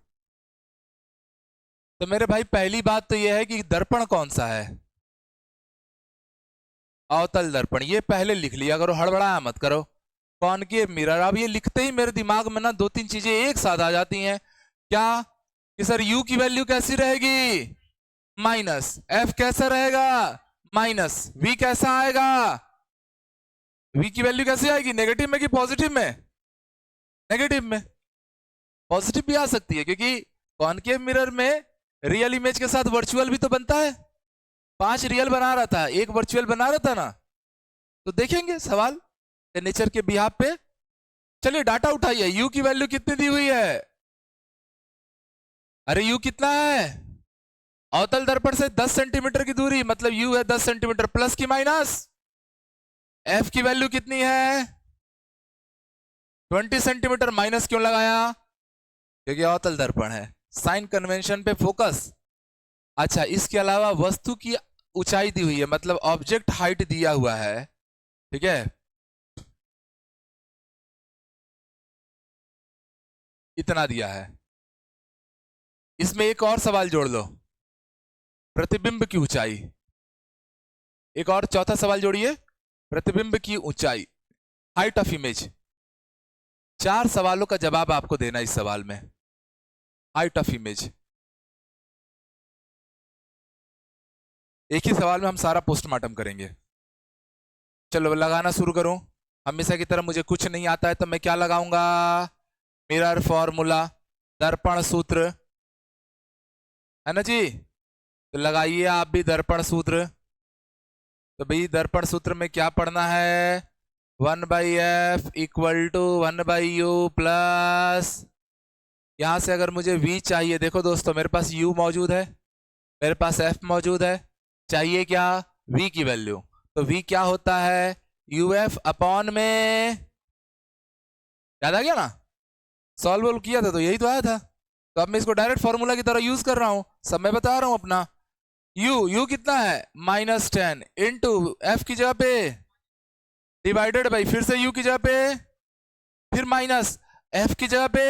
तो मेरे भाई पहली बात तो यह है कि दर्पण कौन सा है? अवतल दर्पण। ये पहले लिख लिया करो, हड़बड़ाया मत करो। Concave mirror. अब ये लिखते ही मेरे दिमाग में ना दो तीन चीजें एक साथ आ जाती हैं। क्या कि सर u की वैल्यू कैसी रहेगी? माइनस। f कैसा रहेगा? माइनस। v कैसा आएगा? v की वैल्यू कैसे आएगी? नेगेटिव में कि पॉजिटिव में? नेगेटिव में। पॉजिटिव भी आ सकती है क्योंकि कॉनकेव मिरर में रियल इमेज के साथ वर्चुअल भी तो बनता है। 5 रियल बना रहा था, 1 वर्चुअल बना रहा था ना। तो देखेंगे सवाल नेचर के बिहाफ पे। चलिए डाटा उठाइए। u की वैल्यू कितनी दी हुई है? अरे u कितना है? अवतल दर्पण से 10 सेंटीमीटर की दूरी, मतलब u है 10 सेंटीमीटर। प्लस की माइनस? f की वैल्यू कितनी है? 20 सेंटीमीटर। माइनस क्यों लगाया? क्योंकि अवतल दर्पण है। साइन कन्वेंशन पे फोकस। अच्छा, इसके अलावा वस्तु की ऊंचाई दी हुई है, मतलब ऑब्जेक्ट हाइट दिया हुआ है। ठीक है, इतना दिया है। इसमें एक और सवाल जोड़ लो, प्रतिबिंब की ऊंचाई। एक और चौथा सवाल जोड़िए, प्रतिबिंब की ऊंचाई, हाइट ऑफ इमेज। 4 सवालों का जवाब आपको देना इस सवाल में। Height of image. एक ही सवाल में हम सारा पोस्टमार्टम करेंगे। चलो लगाना शुरू करूं। हमेशा की तरह मुझे कुछ नहीं आता है तो मैं क्या लगाऊंगा? मिरर फॉर्मूला, दर्पण सूत्र, है ना जी? तो लगाइए आप भी दर्पण सूत्र। तो भाई दर्पण सूत्र में क्या पढ़ना है? 1/f equal to 1/u plus, यहां से अगर मुझे v चाहिए, देखो दोस्तों मेरे पास u मौजूद है, मेरे पास f मौजूद है, चाहिए क्या? v की वैल्यू। तो v क्या होता है? uf अपॉन में, याद आ गया ना? सॉल्व किया था तो यही तो आया था। तो अब मैं इसको डायरेक्ट फॉर्मूला की तरह यूज कर रहा हूं, सब मैं बता रहा हूं अपना। u कितना है? -10 इंटू f की जगह पे डिवाइडेड बाई, फिर से u की जगह पे, फिर माइनस f की जगह पे।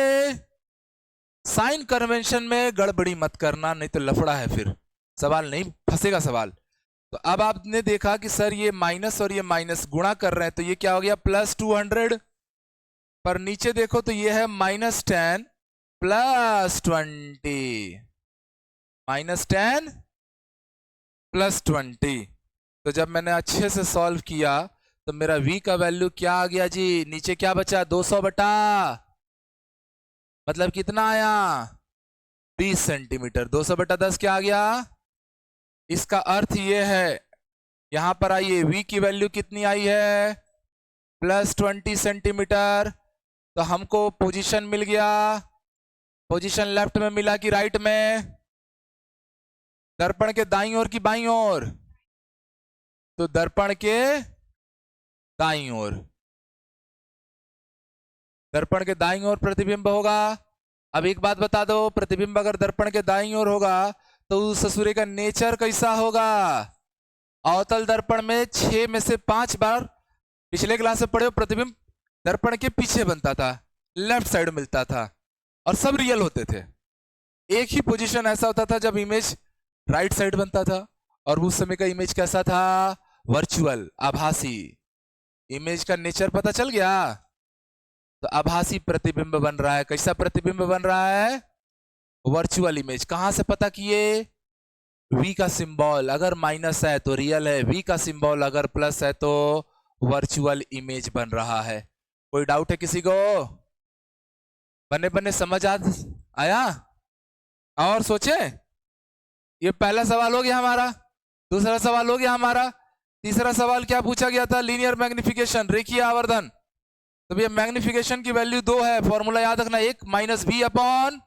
साइन कन्वेंशन में गड़बड़ी मत करना, नहीं तो लफड़ा है, फिर सवाल नहीं फंसेगा सवाल। तो अब आपने देखा कि सर ये माइनस और ये माइनस गुणा कर रहे हैं, तो ये क्या हो गया? +200। पर नीचे देखो तो ये है -10 + 20, -10 + 20। तो जब मैंने अच्छे से सॉल्व किया तो मेरा v का वैल्यू क्या आ गया जी? नीचे क्या बचा? 200 बटा, मतलब कितना आया? 20 सेंटीमीटर। 200 बटा 10 क्या आ गया? इसका अर्थ ये है, यहां पर आइए, v की वैल्यू कितनी आई है? +20 सेंटीमीटर। तो हमको पोजीशन मिल गया, पोजीशन लेफ्ट में मिला कि राइट में? दर्पण के दाईं ओर की बाईं ओर? तो दर्पण के दाईं ओर। दर्पण के दाईं ओर प्रतिबिंब होगा। अब एक बात बता दो, प्रतिबिंब अगर दर्पण के दाईं ओर होगा तो उस ससुरे का नेचर कैसा होगा? अवतल दर्पण में 6 में से 5 बार पिछले क्लास में पढ़े हो, प्रतिबिंब दर्पण के पीछे बनता था, लेफ्ट साइड मिलता था, और सब रियल होते थे। एक ही पोजीशन ऐसा होता था जब इमेज राइट साइड बनता था, और उस समय का इमेज कैसा था? वर्चुअल, आभासी। इमेज का नेचर पता चल गया? तो आभासी प्रतिबिंब बन रहा है। कैसा प्रतिबिंब बन रहा है? Virtual image. कहां से पता किए? v का सिंबल अगर माइनस है तो रियल है, v का सिंबल अगर प्लस है तो वर्चुअल इमेज बन रहा है। कोई डाउट है किसी को? बने बने समझ आया? और सोचे। ये पहला सवाल हो गया हमारा। दूसरा सवाल हो गया हमारा। तीसरा सवाल क्या पूछा गया था? लीनियर मैग्निफिकेशन, रेखीय आवर्धन। तो भैया मैग्निफिकेशन की वैल्यू 2 है, फॉर्मूला याद रखना, एक -v अपॉन,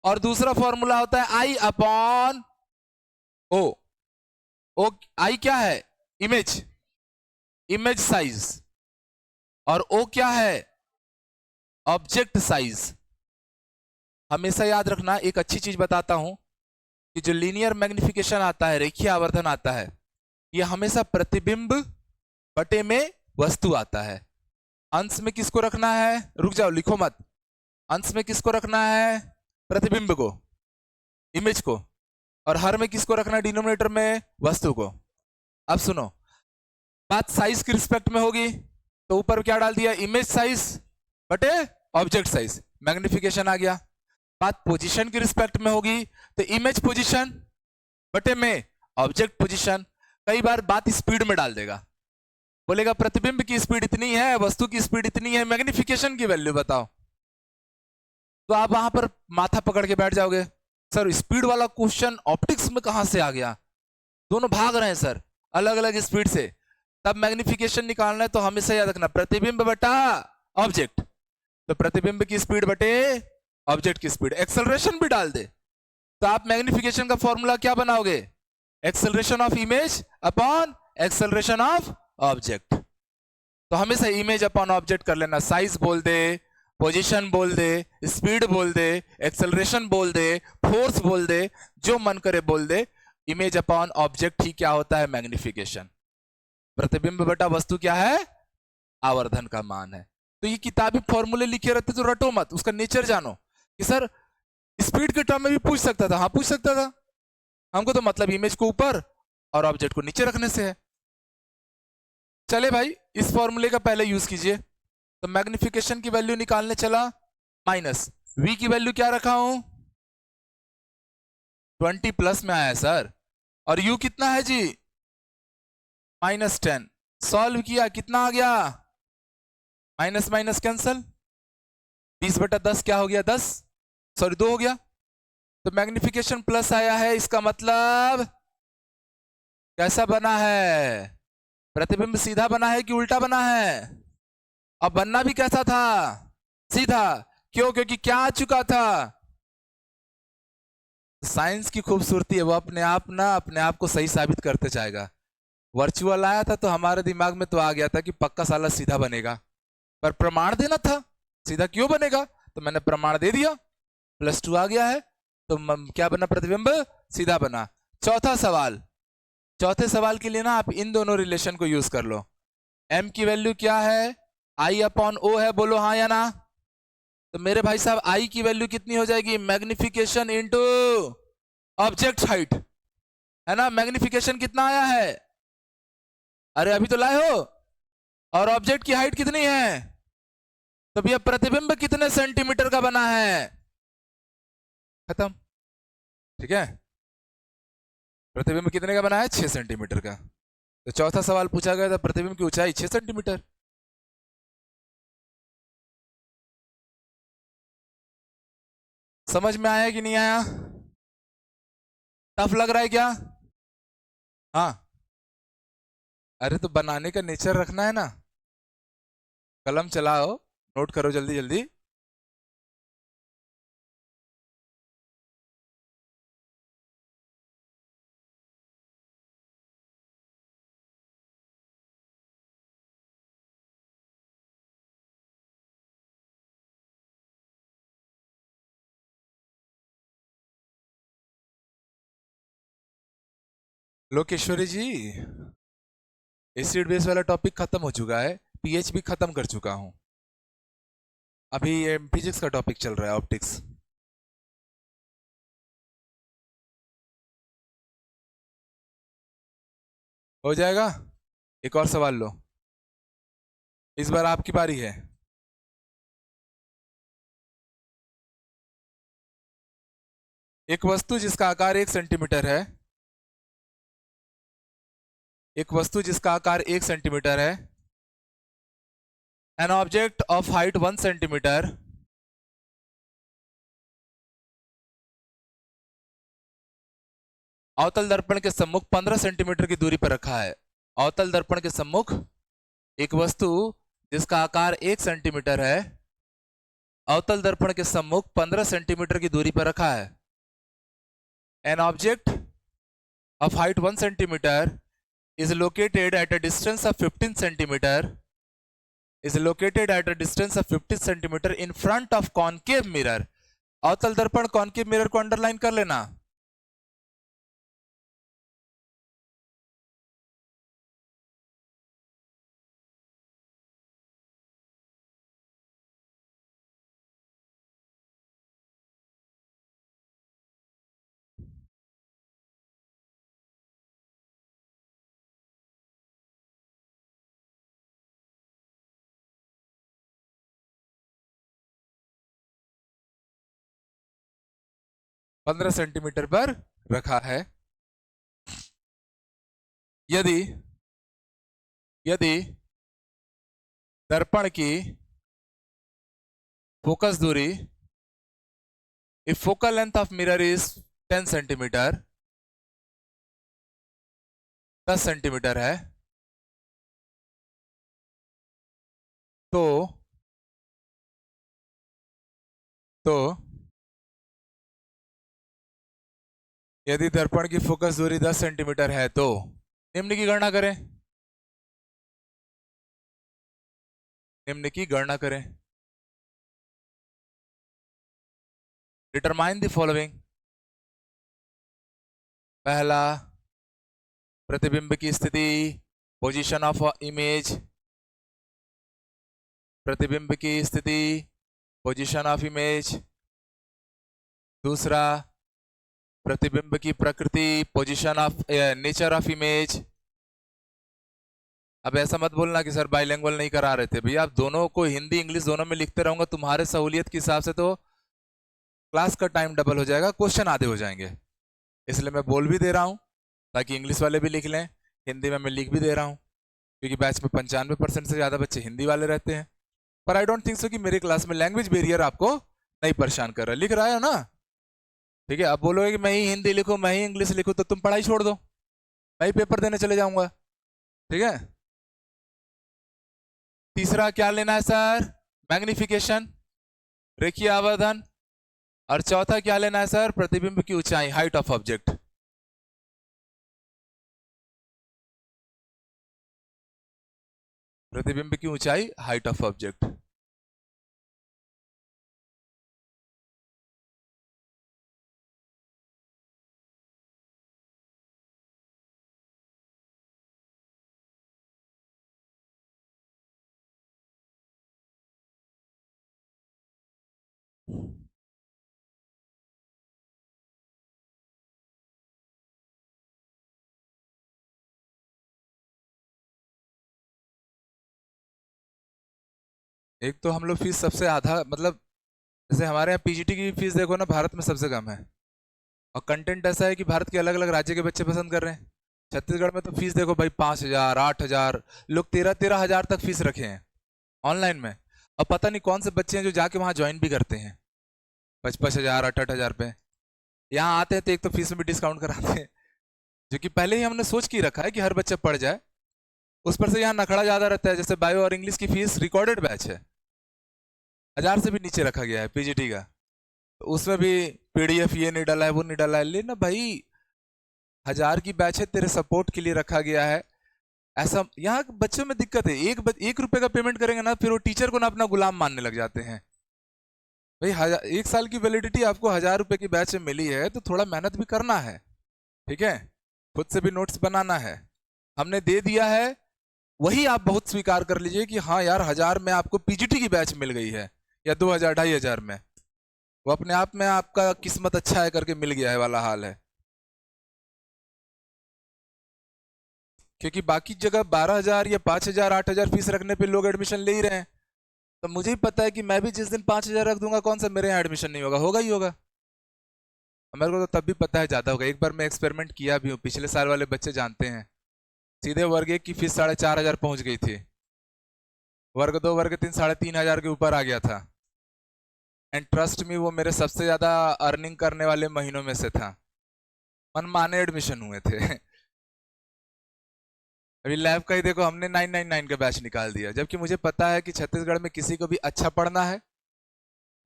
और दूसरा फॉर्मूला होता है i upon o। o i क्या है? इमेज, इमेज साइज, और o क्या है? Object size. हमेशा याद रखना, एक अच्छी चीज बताता हूं कि जो लीनियर मैग्निफिकेशन आता है, रेखीय आवर्धन आता है, ये हमेशा प्रतिबिंब बटे में वस्तु आता है। अंश में किसको रखना है, रुक जाओ लिखो मत, अंश में किसको रखना है, प्रतिबिंब को, इमेज को, और हर में किसको रखना है, डिनोमिनेटर में वस्तु को। अब सुनो, बात साइज की रिस्पेक्ट में होगी तो ऊपर क्या डाल दिया, इमेज साइज बटे ऑब्जेक्ट साइज, मैग्निफिकेशन आ गया। बात पोजीशन की रिस्पेक्ट में होगी तो इमेज पोजीशन बटे में ऑब्जेक्ट पोजीशन। कई बार बात स्पीड में डाल देगा, बोलेगा प्रतिबिंब की स्पीड इतनी है, वस्तु की स्पीड इतनी है, मैग्निफिकेशन की वैल्यू बताओ। तो आप वहां पर माथा पकड़ के बैठ जाओगे, सर स्पीड वाला क्वेश्चन ऑप्टिक्स में कहां से आ गया, दोनों भाग रहे हैं सर अलग अलग स्पीड से। तब मैग्निफिकेशन निकालना है तो हमेशा याद रखना प्रतिबिंब बटा ऑब्जेक्ट, तो प्रतिबिंब की स्पीड बटे ऑब्जेक्ट की स्पीड। एक्सेलरेशन भी डाल दे तो आप मैग्निफिकेशन का फॉर्मूला क्या बनाओगे, acceleration of image upon acceleration of object. तो हमेशा इमेज अपॉन ऑब्जेक्ट कर लेना, साइज बोल दे, पोजीशन बोल दे, स्पीड बोल दे, एक्सेलरेशन बोल दे, फोर्स बोल दे, जो मन करे बोल दे, इमेज अपॉन ऑब्जेक्ट ही क्या होता है, मैग्निफिकेशन। प्रतिबिंब बटा वस्तु क्या है, आवर्धन का मान है। तो ये किताबी फॉर्मूले लिखे रहते तो रटो मत, उसका नेचर जानो कि सर स्पीड के टर्म में भी पूछ सकता था, हाँ पूछ सकता था, हमको तो मतलब इमेज को ऊपर और ऑब्जेक्ट को नीचे रखने से है। चले भाई इस फॉर्मूले का पहले यूज कीजिए। तो मैग्निफिकेशन की वैल्यू निकालने चला, माइनस v की वैल्यू क्या रखा हूं, 20 प्लस में आया है सर, और u कितना है जी, -10। सॉल्व किया कितना आ गया, माइनस माइनस कैंसल, 20/10 क्या हो गया, 10, सॉरी 2 हो गया। तो मैग्निफिकेशन प्लस आया है, इसका मतलब कैसा बना है, प्रतिबिंब सीधा बना है कि उल्टा बना है, अब बनना भी कैसा था, सीधा। क्यों, क्योंकि क्या आ चुका था, साइंस की खूबसूरती है वो अपने आप को सही साबित करते जाएगा। वर्चुअल आया था तो हमारे दिमाग में तो आ गया था कि पक्का साला सीधा बनेगा, पर प्रमाण देना था, सीधा क्यों बनेगा, तो मैंने प्रमाण दे दिया, +2 आ गया है, तो क्या बना, प्रतिबिंब सीधा बना। चौथा सवाल, चौथे सवाल के लिए ना आप इन दोनों रिलेशन को यूज कर लो। m की वैल्यू क्या है, I/O है, बोलो हाँ या ना। तो मेरे भाई साहब I की वैल्यू कितनी हो जाएगी, मैग्निफिकेशन इंटू ऑब्जेक्ट हाइट, है ना। मैग्निफिकेशन कितना आया है, अरे अभी तो लाए हो, और ऑब्जेक्ट की हाइट कितनी है, तो भैया प्रतिबिंब कितने सेंटीमीटर का बना है, खत्म, ठीक है। प्रतिबिंब कितने का बना है, 6 सेंटीमीटर का। तो चौथा सवाल पूछा गया था प्रतिबिंब की ऊंचाई 6 सेंटीमीटर। समझ में आया कि नहीं आया, टफ लग रहा है क्या, हाँ। अरे तो बनाने का नेचर रखना है ना, कलम चलाओ, नोट करो जल्दी जल्दी। लोकेश्वरी जी, एसिड बेस वाला टॉपिक खत्म हो चुका है, पीएच भी खत्म कर चुका हूं, अभी ये फिजिक्स का टॉपिक चल रहा है, ऑप्टिक्स। हो जाएगा, एक और सवाल लो, इस बार आपकी बारी है। एक वस्तु जिसका आकार 1 सेंटीमीटर है, एक वस्तु जिसका आकार 1 सेंटीमीटर है, an object of height 1 centimetre, अवतल दर्पण के सम्मुख 15 सेंटीमीटर की दूरी पर रखा है। अवतल दर्पण के सम्मुख एक वस्तु जिसका आकार 1 सेंटीमीटर है, अवतल दर्पण के सम्मुख 15 सेंटीमीटर की दूरी पर रखा है। An object of height 1 centimetre is located at a distance of 15 centimeter is located at a distance of 15 centimeter in front of concave mirror। अवतल दर्पण कॉनकेव मिरर को अंडरलाइन कर लेना। 15 सेंटीमीटर पर रखा है। यदि यदि दर्पण की फोकस दूरी, if focal length of mirror is 10 centimetre, 10 centimetre है, तो यदि दर्पण की फोकस दूरी 10 सेंटीमीटर है तो निम्न की गणना करें। निम्न की गणना करें। Determine the following. पहला, प्रतिबिंब की स्थिति, पोजीशन ऑफ इमेज। प्रतिबिंब की स्थिति, पोजीशन ऑफ इमेज। दूसरा, प्रतिबिंब की प्रकृति, position of nature of image. अब ऐसा मत बोलना कि सर बाइलिंगुअल नहीं करा रहे थे। भैया आप दोनों को हिंदी इंग्लिश दोनों में लिखते रहूंगा, तुम्हारे सहूलियत के हिसाब से तो क्लास का टाइम डबल हो जाएगा, क्वेश्चन आधे हो जाएंगे। इसलिए मैं बोल भी दे रहा हूं ताकि इंग्लिश वाले भी लिख लें, हिंदी में मैं लिख भी दे रहा हूं, क्योंकि बैच में 95% से ज्यादा बच्चे हिंदी वाले रहते हैं। पर आई डोंट थिंक सो कि मेरे क्लास में लैंग्वेज बैरियर आपको नहीं परेशान कर रहा है। लिख रहा है ना? ठीक है। अब बोलोगे कि मैं ही हिंदी लिखूं, मैं ही इंग्लिश लिखूं, तो तुम पढ़ाई छोड़ दो, मैं ही पेपर देने चले जाऊंगा। ठीक है। तीसरा क्या लेना है सर? मैग्निफिकेशन, रेखीय आवर्धन। और चौथा क्या लेना है सर? प्रतिबिंब की ऊंचाई, हाइट ऑफ ऑब्जेक्ट। प्रतिबिंब की ऊंचाई, हाइट ऑफ ऑब्जेक्ट। एक तो हम लोग फीस सबसे आधा, मतलब जैसे हमारे यहाँ पीजीटी की फीस देखो ना, भारत में सबसे कम है। और कंटेंट ऐसा है कि भारत के अलग अलग राज्य के बच्चे पसंद कर रहे हैं। छत्तीसगढ़ में तो फीस देखो भाई, 5,000, 8,000, लोग 13,000 तक फीस रखे हैं ऑनलाइन में। अब पता नहीं कौन से बच्चे हैं जो जाके वहाँ ज्वाइन भी करते हैं 55,000, 8,000 पे। यहाँ आते हैं तो एक तो फीस में भी डिस्काउंट कराते हैं, जो कि पहले ही हमने सोच के ही रखा है कि हर बच्चा पढ़ जाए। उस पर से यहाँ नखड़ा ज्यादा रहता है। जैसे बायो और इंग्लिश की फीस रिकॉर्डेड बैच है, 1,000 से भी नीचे रखा गया है पीजीटी का। तो उसमें भी पीडीएफ ये नहीं डाला है, वो नहीं डाला है। लेना भाई, 1,000 की बैच है, तेरे सपोर्ट के लिए रखा गया है। ऐसा यहाँ बच्चों में दिक्कत है, 1 रुपए का पेमेंट करेंगे ना, फिर वो टीचर को ना अपना गुलाम मानने लग जाते हैं। भाई 1 साल की वैलिडिटी आपको 1,000 रुपए की बैच में मिली है, तो थोड़ा मेहनत भी करना है। ठीक है। खुद से भी नोट्स बनाना है। हमने दे दिया है, वही आप बहुत स्वीकार कर लीजिए कि हाँ यार, 1,000 में आपको पीजीटी की बैच मिल गई है, या 2,000, 2,500 में, वो अपने आप में आपका किस्मत अच्छा है करके मिल गया है वाला हाल है। क्योंकि बाकी जगह 12,000 या 5,000, 8,000 फीस रखने पे लोग एडमिशन ले ही रहे हैं। तो मुझे ही पता है कि मैं भी जिस दिन 5,000 रख दूंगा, कौन सा मेरे यहाँ एडमिशन नहीं होगा? होगा ही होगा। मेरे को तो तब भी पता है ज्यादा होगा। एक बार मैं एक्सपेरिमेंट किया भी हूँ, पिछले साल वाले बच्चे जानते हैं। सीधे वर्ग 1 की फीस 4,500 पहुंच गई थी, वर्ग 2, वर्ग 3 3,500 के ऊपर आ गया था। एंड ट्रस्ट मी, वो मेरे सबसे ज्यादा अर्निंग करने वाले महीनों में से था। मनमाने एडमिशन हुए थे। अभी लैब का ही देखो, हमने 999 का बैच निकाल दिया, जबकि मुझे पता है कि छत्तीसगढ़ में किसी को भी अच्छा पढ़ना है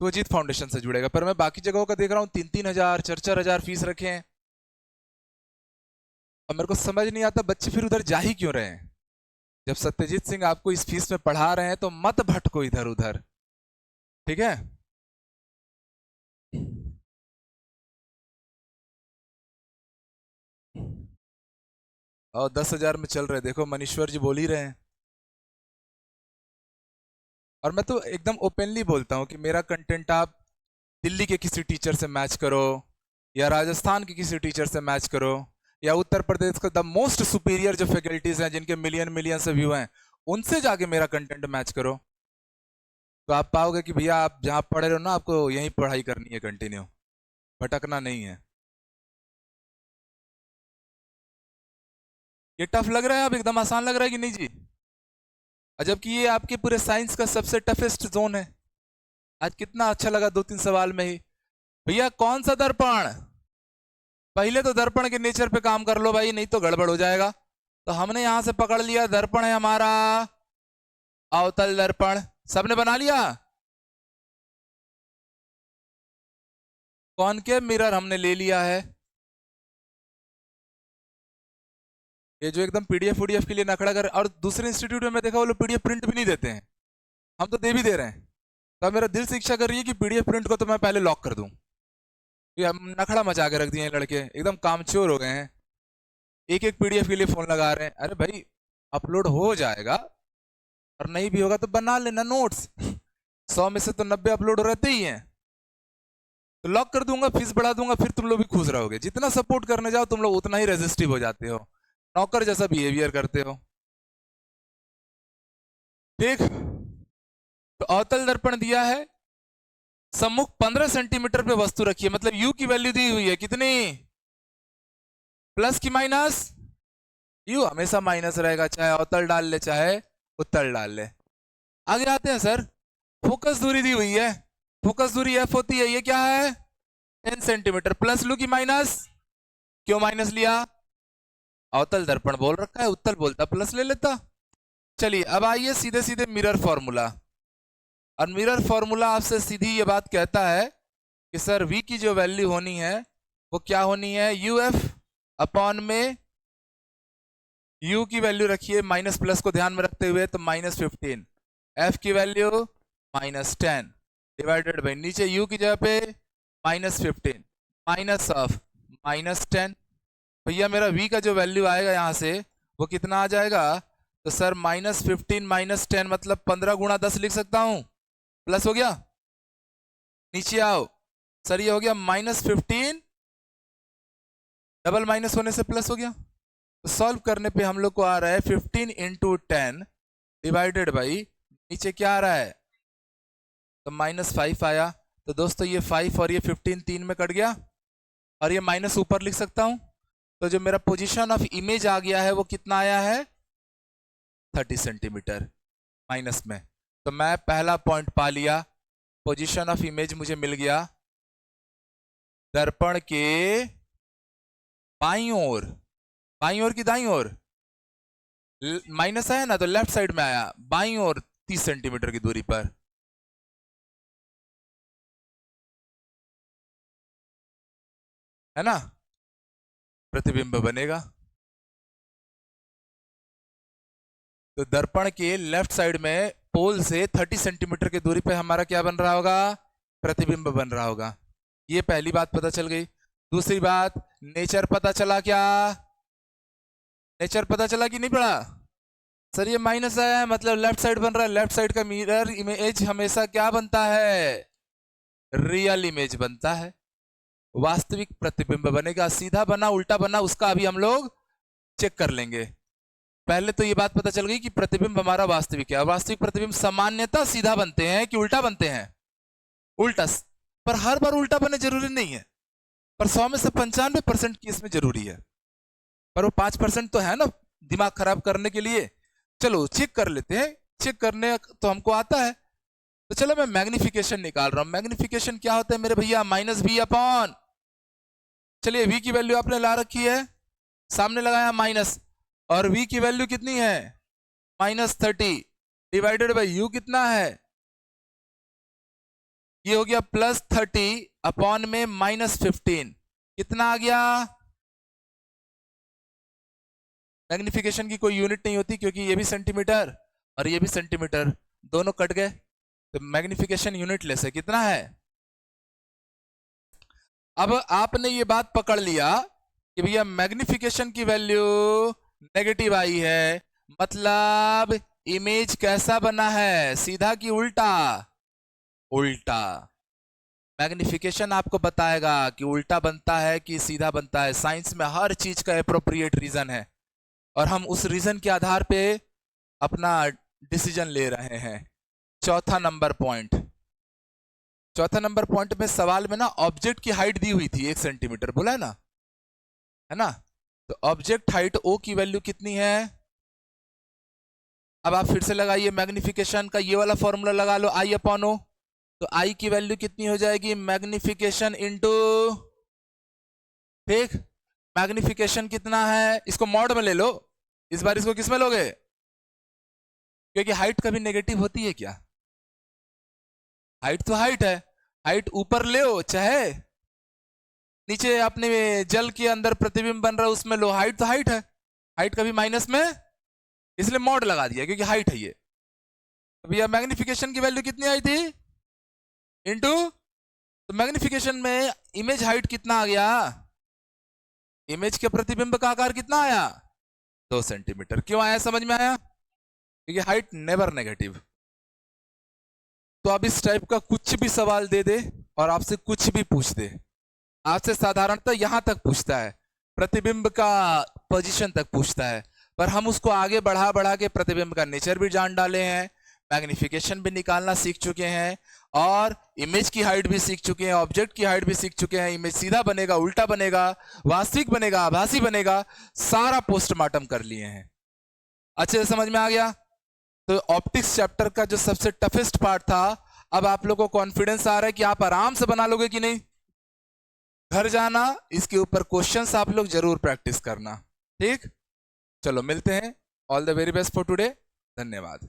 तो वो जीत फाउंडेशन से जुड़ेगा। पर मैं बाकी जगहों का देख रहा हूँ 3-3 हजार, 4-4 हजार फीस रखे हैं। और मेरे को समझ नहीं आता बच्चे फिर उधर जा ही क्यों रहे हैं। जब सत्यजीत सिंह आपको इस फीस में पढ़ा रहे हैं तो मत भटको इधर उधर। ठीक है। और 10,000 में चल रहे, देखो मनीश्वर जी बोल ही रहे हैं। और मैं तो एकदम ओपनली बोलता हूँ कि मेरा कंटेंट आप दिल्ली के किसी टीचर से मैच करो, या राजस्थान के किसी टीचर से मैच करो, या उत्तर प्रदेश का द मोस्ट सुपीरियर जो फैकल्टीज हैं जिनके मिलियन मिलियन से व्यू हैं, उनसे जाके मेरा कंटेंट मैच करो, तो आप पाओगे कि भैया आप जहाँ पढ़ रहे हो ना, आपको यहीं पढ़ाई करनी है कंटिन्यू। भटकना नहीं है। ये टफ लग रहा है, अब एकदम आसान लग रहा है कि नहीं जी? जबकि ये आपके पूरे साइंस का सबसे टफेस्ट जोन है। आज कितना अच्छा लगा 2-3 सवाल में ही। भैया कौन सा दर्पण? पहले तो दर्पण के नेचर पे काम कर लो भाई, नहीं तो गड़बड़ हो जाएगा। तो हमने यहां से पकड़ लिया दर्पण है हमारा अवतल दर्पण। सबने बना लिया? कॉनकेव मिरर हमने ले लिया है। ये जो एकदम पीडीएफ वुडीएफ के लिए नखड़ा कर, और दूसरे इंस्टीट्यूट में मैं देखा वो लोग पीडीएफ प्रिंट भी नहीं देते हैं, हम तो दे भी दे रहे हैं। तो मेरा दिल से इच्छा कर रही है कि पीडीएफ प्रिंट को तो मैं पहले लॉक कर दूं। ये हम नखड़ा मचा के रख दिए हैं, लड़के एकदम कामचोर हो गए हैं, एक एक पीडीएफ के लिए फोन लगा रहे हैं। अरे भाई अपलोड हो जाएगा, और नहीं भी होगा तो बना लेना नोट्स। 100 में से तो 90 अपलोड रहते ही हैं। तो लॉक कर दूंगा, फीस बढ़ा दूंगा, फिर तुम लोग भी खुश रहोगे। जितना सपोर्ट करने जाओ तुम लोग उतना ही रेजिस्टिव हो जाते हो, नौकर जैसा बिहेवियर करते हो। ठीक, तो अवतल दर्पण दिया है, सम्मुख 15 सेंटीमीटर पे वस्तु रखी है, मतलब यू की वैल्यू दी हुई है कितनी? प्लस की माइनस? यू हमेशा माइनस रहेगा, चाहे अवतल डाल ले चाहे उत्तल डाल ले। आगे आते हैं सर, फोकस दूरी दी हुई है, फोकस दूरी एफ होती है, ये क्या है 10 सेंटीमीटर, प्लस लू की माइनस? क्यों माइनस लिया? अवतल दर्पण बोल रखा है, उत्तल बोलता प्लस ले लेता। चलिए अब आइए सीधे सीधे मिरर फॉर्मूला। और मिरर फॉर्मूला आपसे सीधी ये बात कहता है कि सर v की जो वैल्यू होनी है वो क्या होनी है, यू एफ अपॉन में u की वैल्यू रखिए माइनस प्लस को ध्यान में रखते हुए, तो -15, f की वैल्यू -10 डिवाइडेड बाई नीचे u की जगह पे -15 माइनस ऑफ -10। भैया मेरा v का जो वैल्यू आएगा यहाँ से वो कितना आ जाएगा? तो सर -15 -10 मतलब 15 गुणा 10 लिख सकता हूँ, प्लस हो गया। नीचे आओ सर, ये हो गया -15, डबल माइनस होने से प्लस हो गया। तो सॉल्व करने पे हम लोग को आ रहा है 15 × 10 डिवाइडेड बाई नीचे क्या आ रहा है, तो -5 आया। तो दोस्तों ये 5 और ये 15 3 में कट गया, और ये माइनस ऊपर लिख सकता हूं। तो जो मेरा पोजीशन ऑफ इमेज आ गया है वो कितना आया है, 30 सेंटीमीटर माइनस में। तो मैं पहला पॉइंट पा लिया, पोजीशन ऑफ इमेज मुझे मिल गया दर्पण के बाईं ओर, बाईं ओर की दाईं ओर, माइनस आया ना तो लेफ्ट साइड में आया, बाईं ओर 30 सेंटीमीटर की दूरी पर। है ना, प्रतिबिंब बनेगा। तो दर्पण के लेफ्ट साइड में पोल से 30 सेंटीमीटर की दूरी पे हमारा क्या बन रहा होगा, प्रतिबिंब बन रहा होगा। ये पहली बात पता चल गई। दूसरी बात, नेचर पता चला क्या? नेचर पता चला कि नहीं पड़ा? सर ये माइनस आया है मतलब लेफ्ट साइड बन रहा है, लेफ्ट साइड का मिरर इमेज हमेशा क्या बनता है, रियल इमेज बनता है, वास्तविक प्रतिबिंब बनेगा। सीधा बना उल्टा बना उसका अभी हम लोग चेक कर लेंगे। पहले तो ये बात पता चल गई कि प्रतिबिंब हमारा वास्तविक है। वास्तविक प्रतिबिंब सामान्यतः सीधा बनते हैं कि उल्टा बनते हैं, उल्टा। पर हर बार उल्टा बनने जरूरी नहीं है, पर 100 में से 95% केस में जरूरी है। पर वो 5% तो है ना दिमाग खराब करने के लिए। चलो चेक कर लेते हैं, चेक करने तो हमको आता है। तो चलो मैं मैग्निफिकेशन निकाल रहा हूं। मैग्निफिकेशन क्या होता है मेरे भैया, -v अपॉन, चलिए v की वैल्यू आपने ला रखी है, सामने लगाया माइनस, और v की वैल्यू कितनी है -30 डिवाइडेड बाई u कितना है, ये हो गया +30 अपॉन में -15, कितना आ गया? मैग्निफिकेशन की कोई यूनिट नहीं होती क्योंकि ये भी सेंटीमीटर और ये भी सेंटीमीटर, दोनों कट गए, तो मैग्निफिकेशन यूनिटलेस है। कितना है? अब आपने ये बात पकड़ लिया कि भैया मैग्निफिकेशन की वैल्यू नेगेटिव आई है, मतलब इमेज कैसा बना है, सीधा कि उल्टा? उल्टा। मैग्निफिकेशन आपको बताएगा कि उल्टा बनता है कि सीधा बनता है। साइंस में हर चीज का एप्रोप्रिएट रीजन है, और हम उस रीजन के आधार पे अपना डिसीजन ले रहे हैं। चौथा नंबर पॉइंट, चौथा नंबर पॉइंट में सवाल में ना ऑब्जेक्ट की हाइट दी हुई थी 1 सेंटीमीटर, बोला है ना। तो ऑब्जेक्ट हाइट ओ की वैल्यू कितनी है? अब आप फिर से लगाइए मैग्निफिकेशन का ये वाला फॉर्मूला लगा लो, आई अपॉन ओ। तो आई की वैल्यू कितनी हो जाएगी? मैग्निफिकेशन इंटू, ठीक, मैग्निफिकेशन कितना है, इसको मॉड में ले लो। इस बार इसको किस में लोगे? क्योंकि हाइट कभी नेगेटिव होती है क्या? हाइट तो हाइट है, हाइट ऊपर ले चाहे नीचे अपने जल के अंदर प्रतिबिंब बन रहा है उसमें लो, हाइट तो हाइट है, हाइट कभी माइनस में, इसलिए मॉड लगा दिया क्योंकि हाइट है ये। भैया मैग्निफिकेशन की वैल्यू कितनी आई थी? इंटू, तो मैग्निफिकेशन में इमेज हाइट कितना आ गया? इमेज के प्रतिबिंब का आकार कितना आया? 2 सेंटीमीटर। क्यों आया, समझ में आया? क्योंकि हाइट नेवर नेगेटिव। तो अब इस टाइप का कुछ भी सवाल दे दे और आपसे कुछ भी पूछ दे, आपसे साधारणतः यहां तक पूछता है, प्रतिबिंब का पोजीशन तक पूछता है, पर हम उसको आगे बढ़ा बढ़ा के प्रतिबिंब का नेचर भी जान डाले हैं, मैग्निफिकेशन भी निकालना सीख चुके हैं, और इमेज की हाइट भी सीख चुके हैं, ऑब्जेक्ट की हाइट भी सीख चुके हैं, इमेज सीधा बनेगा, उल्टा बनेगा, वास्तविक बनेगा, आभासी बनेगा, सारा पोस्टमार्टम कर लिए हैं। अच्छे से समझ में आ गया? तो ऑप्टिक्स चैप्टर का जो सबसे टफेस्ट पार्ट था, अब आप लोगों को कॉन्फिडेंस आ रहा है कि आप आराम से बना लोगे कि नहीं? घर जाना, इसके ऊपर क्वेश्चंस आप लोग जरूर प्रैक्टिस करना, ठीक? चलो मिलते हैं। All the very best for today. धन्यवाद।